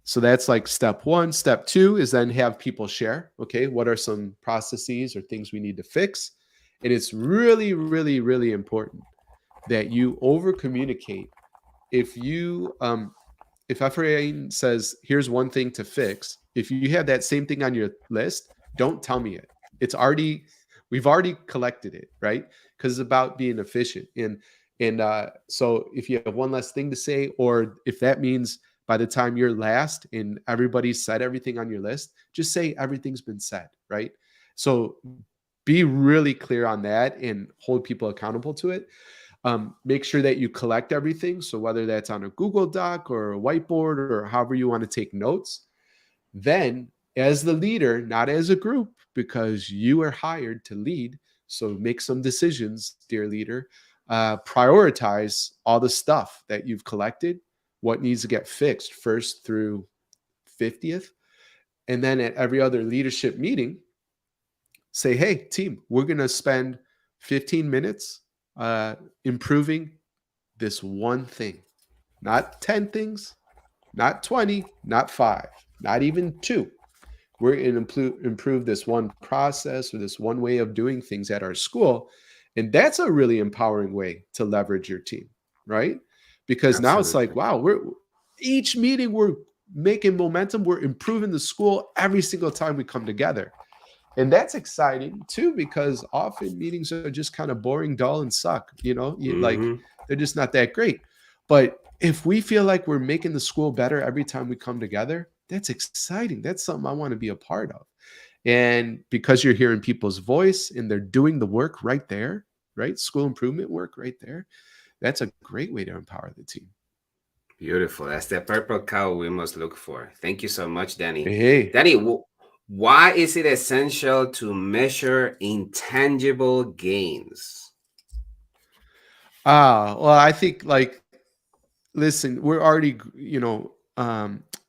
so that's like step one. Step two is then have people share, okay, what are some processes or things we need to fix? And it's really, really, really important that you over communicate. If Ephraim says, here's one thing to fix, if you have that same thing on your list, don't tell me it. We've already collected it, right? Because it's about being efficient. And so if you have one less thing to say, or if that means by the time you're last and everybody's said everything on your list, just say everything's been said, right? So be really clear on that and hold people accountable to it. Make sure that you collect everything. So whether that's on a Google Doc or a whiteboard or however you want to take notes, then as the leader, not as a group, because you are hired to lead. So make some decisions, dear leader. Prioritize all the stuff that you've collected, what needs to get fixed first through 50th. And then at every other leadership meeting, say, hey, team, we're going to spend 15 minutes improving this one thing. not 10 things, not 20, not five, not even two. We're going to improve this one process or this one way of doing things at our school. And that's a really empowering way to leverage your team, right? Because now it's like, Absolutely. wow, we're each meeting, we're making momentum, we're improving the school every single time we come together. And that's exciting too, because often meetings are just kind of boring, dull, and suck. Like Hmm. they're just not that great. But if we feel like we're making the school better every time we come together, that's exciting. That's something I want to be a part of. And because you're hearing people's voice and they're doing the work right there, right? School improvement work right there. That's a great way to empower the team. Beautiful. That's the purple cow we must look for. Thank you so much, Danny. Hey. Danny, why is it essential to measure intangible gains? Well, I think like, listen, we're already,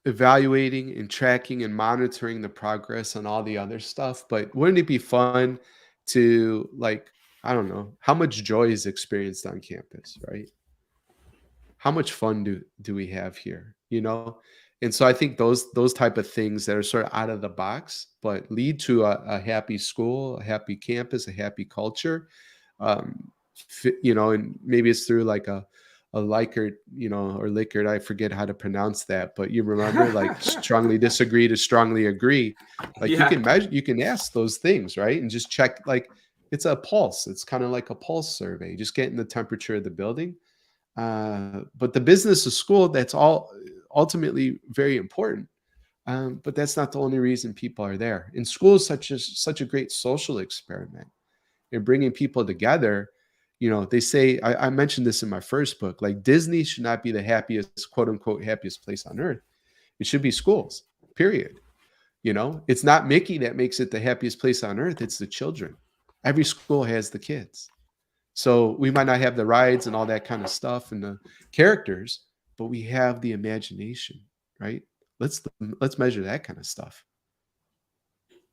evaluating and tracking and monitoring the progress on all the other stuff. But wouldn't it be fun to like, I don't know, how much joy is experienced on campus, right? How much fun do we have here, And so I think those type of things that are sort of out of the box, but lead to a happy school, a happy campus, a happy culture. And maybe it's through like a Likert, or Likert, I forget how to pronounce that, but you remember, like, strongly disagree to strongly agree. Like, you Yeah. can measure, you can ask those things, right? And just check, like, it's a pulse. It's kind of like a pulse survey, just getting the temperature of the building. But the business of school, that's all ultimately very important. But that's not the only reason people are there. And school is such a great social experiment and bringing people together. They say, I mentioned this in my first book, like Disney should not be the happiest, quote unquote, happiest place on earth. It should be schools, period. It's not Mickey that makes it the happiest place on earth. It's the children. Every school has the kids. So we might not have the rides and all that kind of stuff and the characters, but we have the imagination, right? Let's measure that kind of stuff.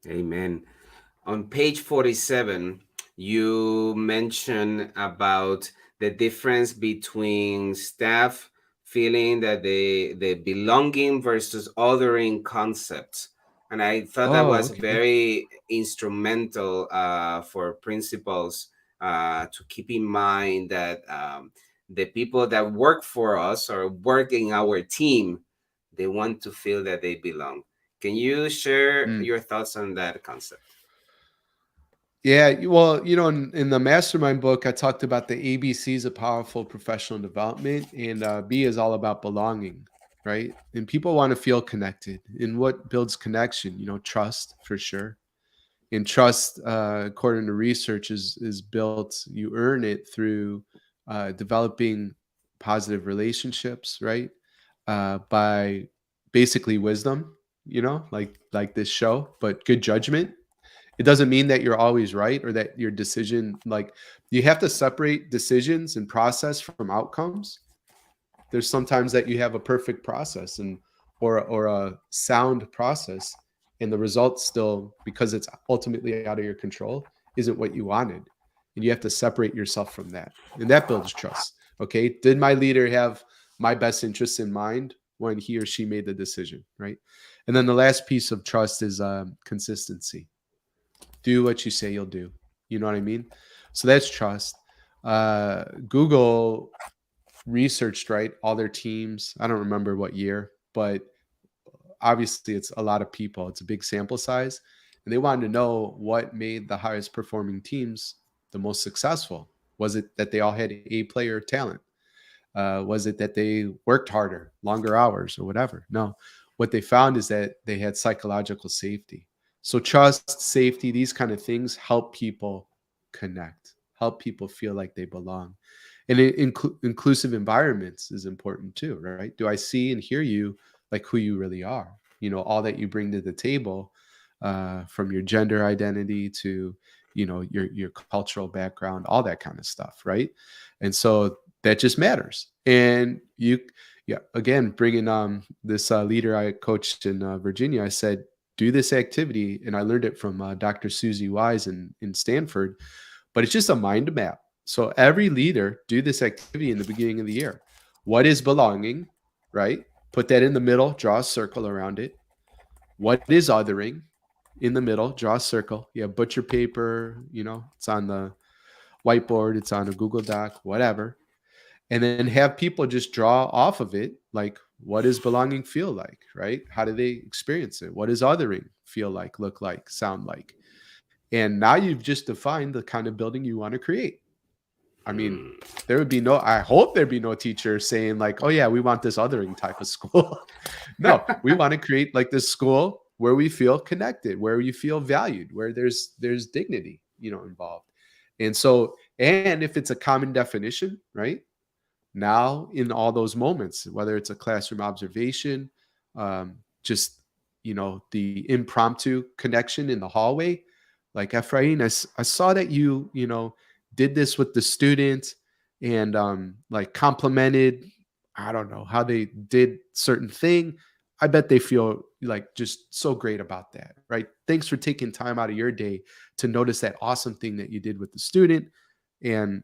Amen. On page 47, you mention about the difference between staff feeling that they belonging versus othering concepts. And I thought that Oh, was okay. very instrumental for principals to keep in mind that the people that work for us or work in our team, they want to feel that they belong. Can you share Mm. your thoughts on that concept? Yeah, well, in the mastermind book, I talked about the ABCs of powerful professional development, and B is all about belonging, right? And people want to feel connected. And what builds connection? Trust for sure. And trust, according to research, is built. You earn it through developing positive relationships, right? By basically wisdom, like this show, but good judgment. It doesn't mean that you're always right or that your decision, like, you have to separate decisions and process from outcomes. There's sometimes that you have a perfect process or a sound process, and the result still, because it's ultimately out of your control, isn't what you wanted. And you have to separate yourself from that. And that builds trust. Okay. Did my leader have my best interests in mind when he or she made the decision? Right. And then the last piece of trust is consistency. Do what you say you'll do. You know what I mean? So that's trust. Google researched, right, all their teams. I don't remember what year, but obviously it's a lot of people. It's a big sample size. And they wanted to know what made the highest performing teams the most successful. Was it that they all had A player talent? Was it that they worked harder, longer hours, or whatever? No. What they found is that they had psychological safety. So trust, safety, these kind of things help people connect, help people feel like they belong. And inclusive environments is important too, right? Do I see and hear you like who you really are? All that you bring to the table, from your gender identity to your cultural background, all that kind of stuff, right? And so that just matters. And yeah, again, bringing this leader I coached in Virginia, I said, do this activity, and I learned it from Dr. Susie Wise in Stanford. But it's just a mind map. So every leader do this activity in the beginning of the year. What is belonging, right? Put that in the middle, draw a circle around it. What is othering? In the middle, draw a circle. You have butcher paper, it's on the whiteboard, it's on a Google Doc, whatever. And then have people just draw off of it, like, what does belonging feel like, right? How do they experience it? What does othering feel like, look like, sound like? And now you've just defined the kind of building you want to create. I mean, Mm. there would be no, I hope there'd be no teacher saying like, oh yeah, we want this othering type of school. No, we want to create like this school where we feel connected, where you feel valued, where there's dignity, involved. And so, and if it's a common definition, right? Now in all those moments, whether it's a classroom observation, just, the impromptu connection in the hallway, like, Ephraim, I saw that you did this with the student, and like complimented, I don't know how they did certain thing. I bet they feel like just so great about that, right? Thanks for taking time out of your day to notice that awesome thing that you did with the student and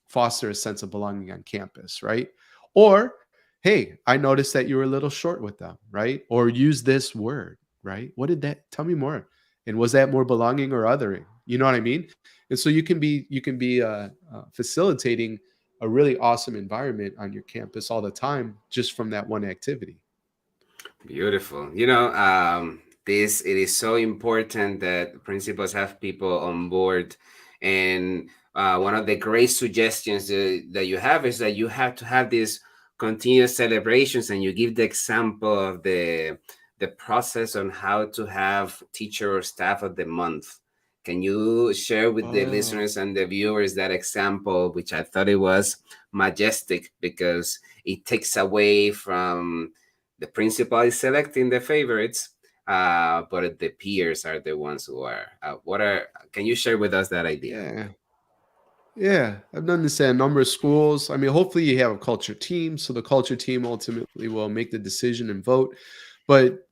foster a sense of belonging on campus, right? Or, hey, I noticed that you were a little short with them, right? Or use this word, right? What did that tell me more? And was that more belonging or othering? You know what I mean? And so you can be facilitating a really awesome environment on your campus all the time just from that one activity. Beautiful. This it is so important that principals have people on board, and one of the great suggestions that you have is that you have to have these continuous celebrations, and you give the example of the process on how to have teacher or staff of the month. Can you share with the Oh, listeners and the viewers that example, which I thought it was majestic because it takes away from the principal is selecting the favorites, but the peers are the ones who are. What are? Can you share with us that idea? yeah. Yeah, I've done this at a number of schools. I mean, hopefully you have a culture team, so the culture team ultimately will make the decision and vote. But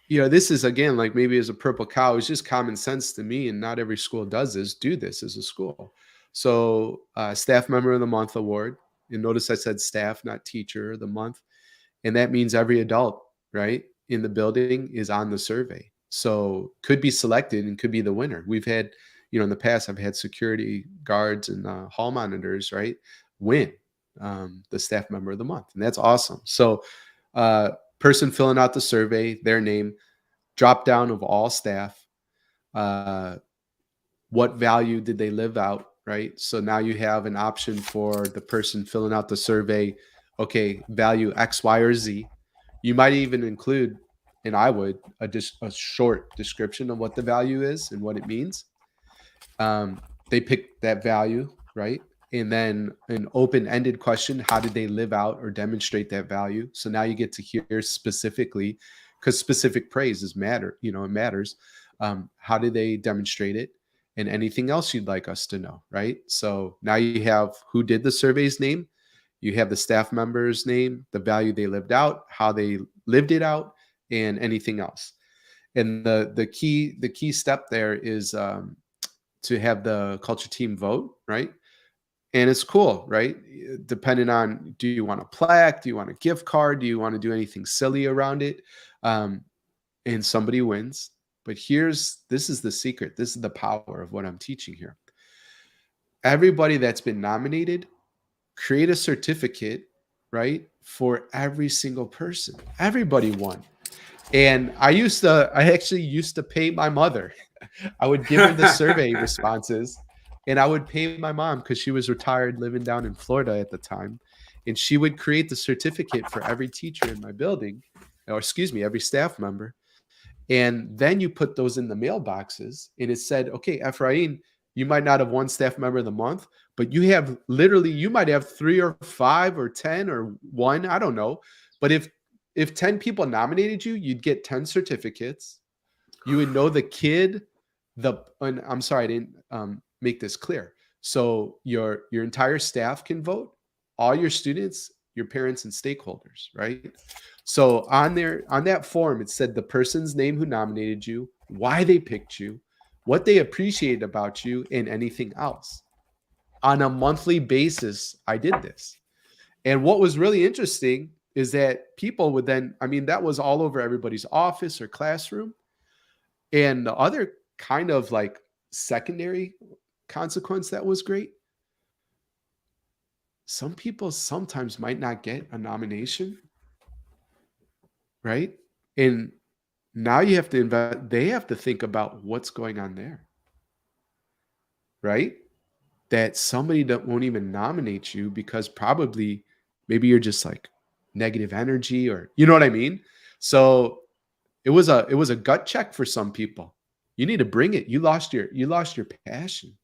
this is again like maybe as a purple cow, it's just common sense to me, and not every school does this. Do this as a school. So, staff member of the month award. You notice I said staff, not teacher of the month, and that means every adult, right, in the building is on the survey. So could be selected and could be the winner. We've had, in the past, I've had security guards and hall monitors, right, win the staff member of the month, and that's awesome. So, person filling out the survey, their name, drop down of all staff, uh, what value did they live out, right? So now you have an option for the person filling out the survey. Okay, value X, Y, or Z. You might even include, and I would, a short description of what the value is and what it means. They pick that value, right? And then an open-ended question: how did they live out or demonstrate that value? So now you get to hear specifically, because specific praise is matter, it matters. How did they demonstrate it? And anything else you'd like us to know, right? So now you have who did the survey's name, you have the staff member's name, the value they lived out, how they lived it out, and anything else. And the key step there is to have the culture team vote, right? And it's cool, right? Depending on, do you want a plaque? Do you want a gift card? Do you want to do anything silly around it? Um, and somebody wins. But this is the secret. This is the power of what I'm teaching here. Everybody that's been nominated, create a certificate, right? For every single person. Everybody won. And I actually used to pay my mother. I would give her the survey responses, and I would pay my mom because she was retired living down in Florida at the time. And she would create the certificate for every teacher in my building, or excuse me, every staff member. And then you put those in the mailboxes, and it said, okay, Ephraim, you might not have one staff member of the month, but you might have 3 or 5 or 10 or one, I don't know. But if 10 people nominated you, you'd get 10 certificates. You would know the kid, and I'm sorry, I didn't make this clear. So your entire staff can vote, all your students, your parents, and stakeholders, right? So on that form, it said the person's name who nominated you, why they picked you, what they appreciated about you, and anything else. On a monthly basis, I did this. And what was really interesting is that people would then, I mean, that was all over everybody's office or classroom. And the other kind of like secondary consequence that was great, some people sometimes might not get a nomination, right? And now you have to they have to think about what's going on there, right? That somebody that won't even nominate you because probably maybe you're just like negative energy, or you know what I mean? So it was a gut check for some people. You need to bring it. You lost your passion.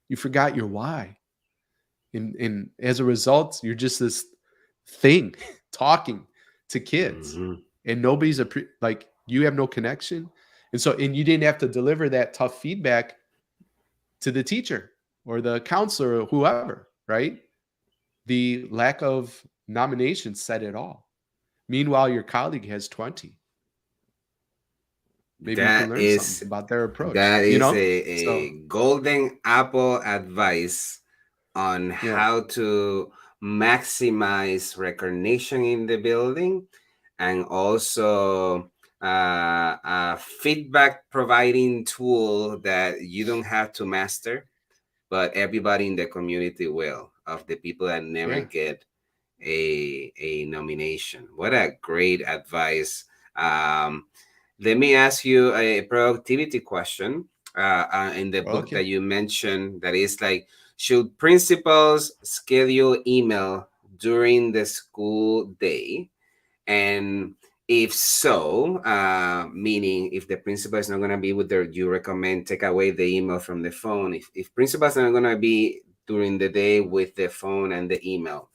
You forgot your why. And as a result, you're just this thing talking to kids, Hmm. and nobody's like, you have no connection. And you didn't have to deliver that tough feedback to the teacher or the counselor or whoever, right? The lack of nomination said it all. Meanwhile, your colleague has 20. Maybe you can That learn something is about their approach, that you is know? a So, golden apple advice on yeah. how to maximize recognition in the building, and also a feedback providing tool that you don't have to master, but everybody in the community will, of the people that never Yeah. get a nomination. What a great advice. um, Let me ask you a productivity question. In the book Okay. that you mentioned, that is like, should principals schedule email during the school day? And if so, meaning if the principal is not going to be with their, you recommend take away the email from the phone. If principals are not going to be during the day with the phone and the email,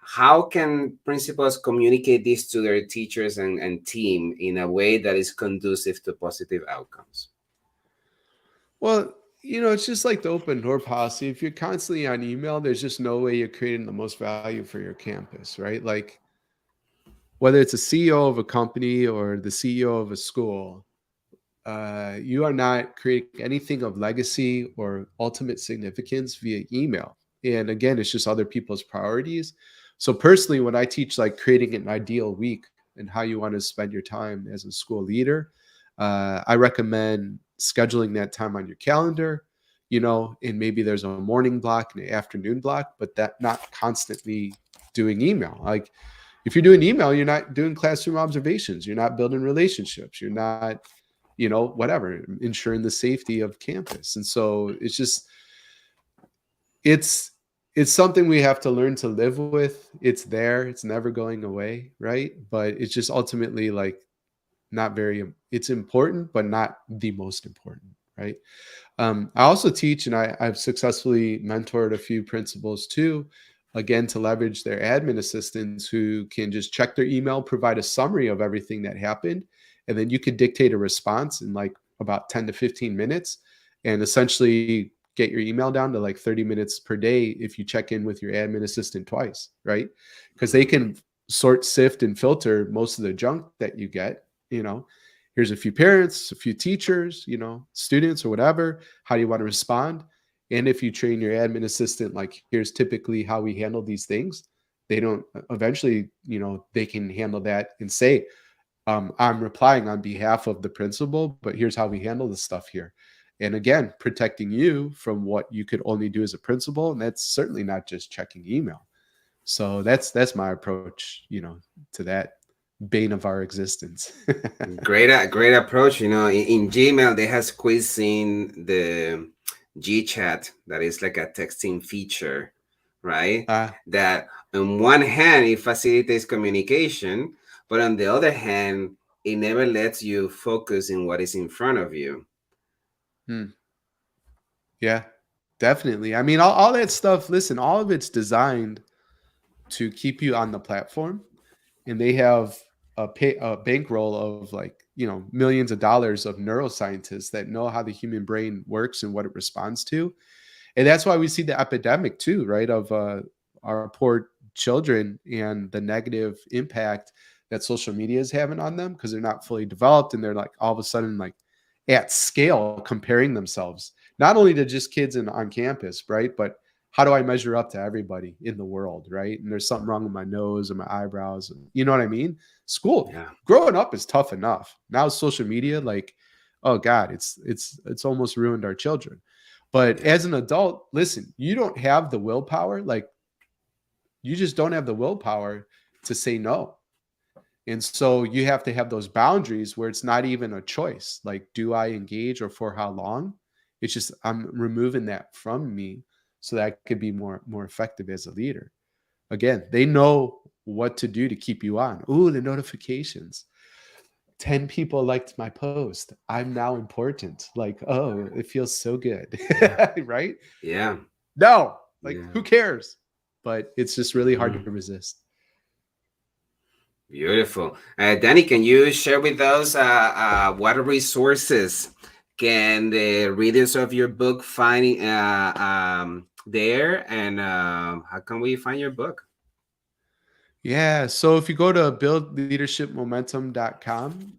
how can principals communicate this to their teachers and team in a way that is conducive to positive outcomes? Well, it's just like the open door policy. If you're constantly on email, there's just no way you're creating the most value for your campus, right? Like whether it's a CEO of a company or the CEO of a school, you are not creating anything of legacy or ultimate significance via email. And again, it's just other people's priorities. So personally, when I teach like creating an ideal week and how you want to spend your time as a school leader, I recommend scheduling that time on your calendar, and maybe there's a morning block and an afternoon block, but that not constantly doing email. Like if you're doing email, you're not doing classroom observations, you're not building relationships, you're not, whatever, ensuring the safety of campus. And so it's it's something we have to learn to live with. It's there, it's never going away, right? But it's just ultimately like not very, it's important, but not the most important, right? I also teach, and I've successfully mentored a few principals too, again, to leverage their admin assistants who can just check their email, provide a summary of everything that happened, and then you could dictate a response in like about 10 to 15 minutes and essentially get your email down to like 30 minutes per day if you check in with your admin assistant twice, right? Because they Mhm. can sort, sift, and filter most of the junk that you get, you know. Here's a few parents, a few teachers, students or whatever. How do you want to respond? And if you train your admin assistant, like, here's typically how we handle these things, they don't eventually, they can handle that and say, I'm replying on behalf of the principal, but here's how we handle the stuff here. And again, protecting you from what you could only do as a principal. And that's certainly not just checking email. So that's my approach, to that bane of our existence. Great approach. In Gmail, they have squeezed in the G chat, that is like a texting feature, right? Ah, That on one hand, it facilitates communication, but on the other hand, it never lets you focus in what is in front of you. hmm. Yeah, definitely. I mean, all that stuff, listen, all of it's designed to keep you on the platform. And they have a bankroll of like, millions of dollars of neuroscientists that know how the human brain works and what it responds to. And that's why we see the epidemic too, right? Of our poor children and the negative impact that social media is having on them because they're not fully developed and they're like all of a sudden like at scale comparing themselves not only to just kids on campus, right? But how do I measure up to everybody in the world, right? And there's something wrong with my nose or my eyebrows. You know what I mean? School, Yeah. growing up is tough enough. Now social media, like, oh God, it's almost ruined our children. But Yeah. as an adult, listen, you don't have the willpower. Like, you just don't have the willpower to say no. And so you have to have those boundaries where it's not even a choice. Like, do I engage or for how long? It's just I'm removing that from me so that I could be more effective as a leader. Again, they know what to do to keep you on. Ooh, the notifications. 10 people liked my post. I'm now important. Like, oh, it feels so good. Right? Yeah. No, like, Yeah. who cares? But it's just really hard to Mhm. resist. Beautiful. Danny, can you share with us what resources can the readers of your book find there, and how can we find your book? Yeah. So if you go to buildleadershipmomentum.com,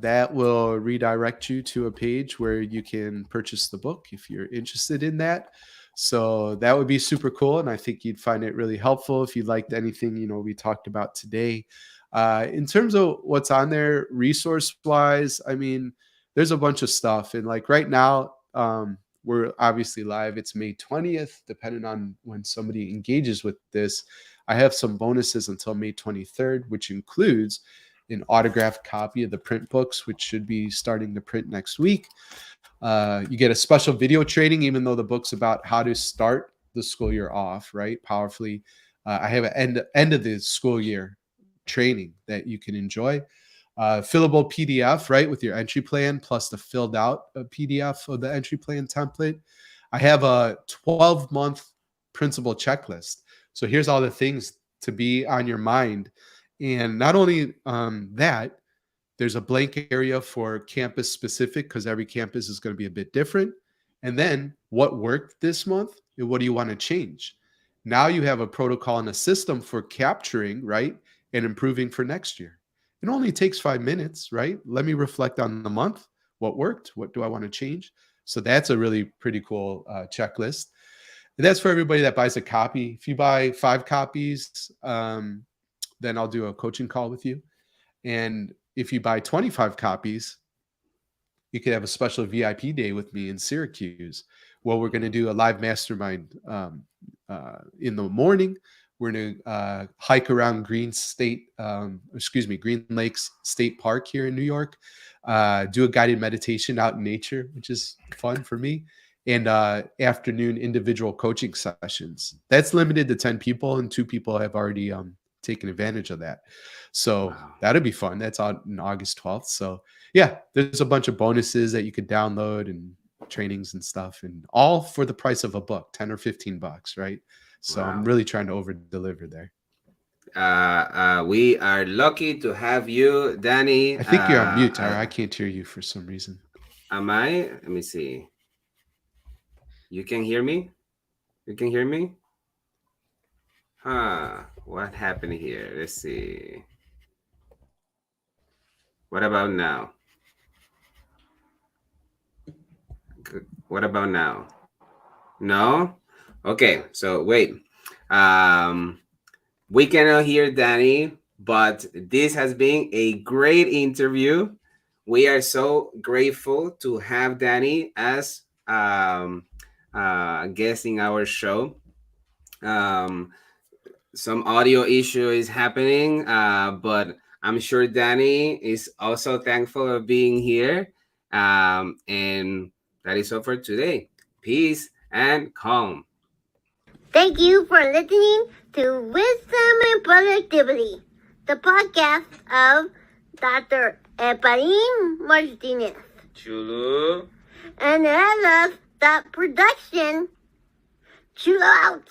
that will redirect you to a page where you can purchase the book if you're interested in that. So that would be super cool. And I think you'd find it really helpful if you liked anything, we talked about today. In terms of what's on there, resource wise, I mean, there's a bunch of stuff. And like right now, we're obviously live. It's May 20th, depending on when somebody engages with this. I have some bonuses until May 23rd, which includes an autographed copy of the print books, which should be starting to print next week. You get a special video training, even though the book's about how to start the school year off, right? Powerfully. I have an end of the school year training that you can enjoy. Fillable PDF, right, with your entry plan, plus the filled out PDF of the entry plan template. I have a 12-month principal checklist. So here's all the things to be on your mind. And not only that, there's a blank area for campus specific because every campus is going to be a bit different. And then what worked this month and what do you want to change? Now you have a protocol and a system for capturing, right, and improving for next year. It only takes 5 minutes, right? Let me reflect on the month. What worked? What do I want to change? So that's a really pretty cool checklist. And that's for everybody that buys a copy. If you buy 5 copies, then I'll do a coaching call with you. And if you buy 25 copies, you could have a special VIP day with me in Syracuse, where we're going to do a live mastermind in the morning. We're going to hike around Green Lakes State Park here in New York, do a guided meditation out in nature, which is fun for me, and afternoon individual coaching sessions. That's limited to 10 people, and 2 people have already taken advantage of that. So Wow. that'll be fun. That's on August 12th. So yeah, there's a bunch of bonuses that you could download and trainings and stuff, and all for the price of a book, 10 or 15 bucks, right? So Wow. I'm really trying to over deliver there. We are lucky to have you, Danny. I think you're on mute, Tyra. I can't hear you for some reason. Am I? Let me see. You can hear me? You can hear me? Huh. What happened here? Let's see. What about now? What about now? No? Okay, so wait. We cannot hear Danny, but this has been a great interview. We are so grateful to have Danny as guest in our show. Some audio issue is happening, but I'm sure Danny is also thankful of being here. And that is all for today. Peace and calm. Thank you for listening to Wisdom and Productivity, the podcast of Dr. Efraín Martinez. Chulo. And LS.production. Chill out.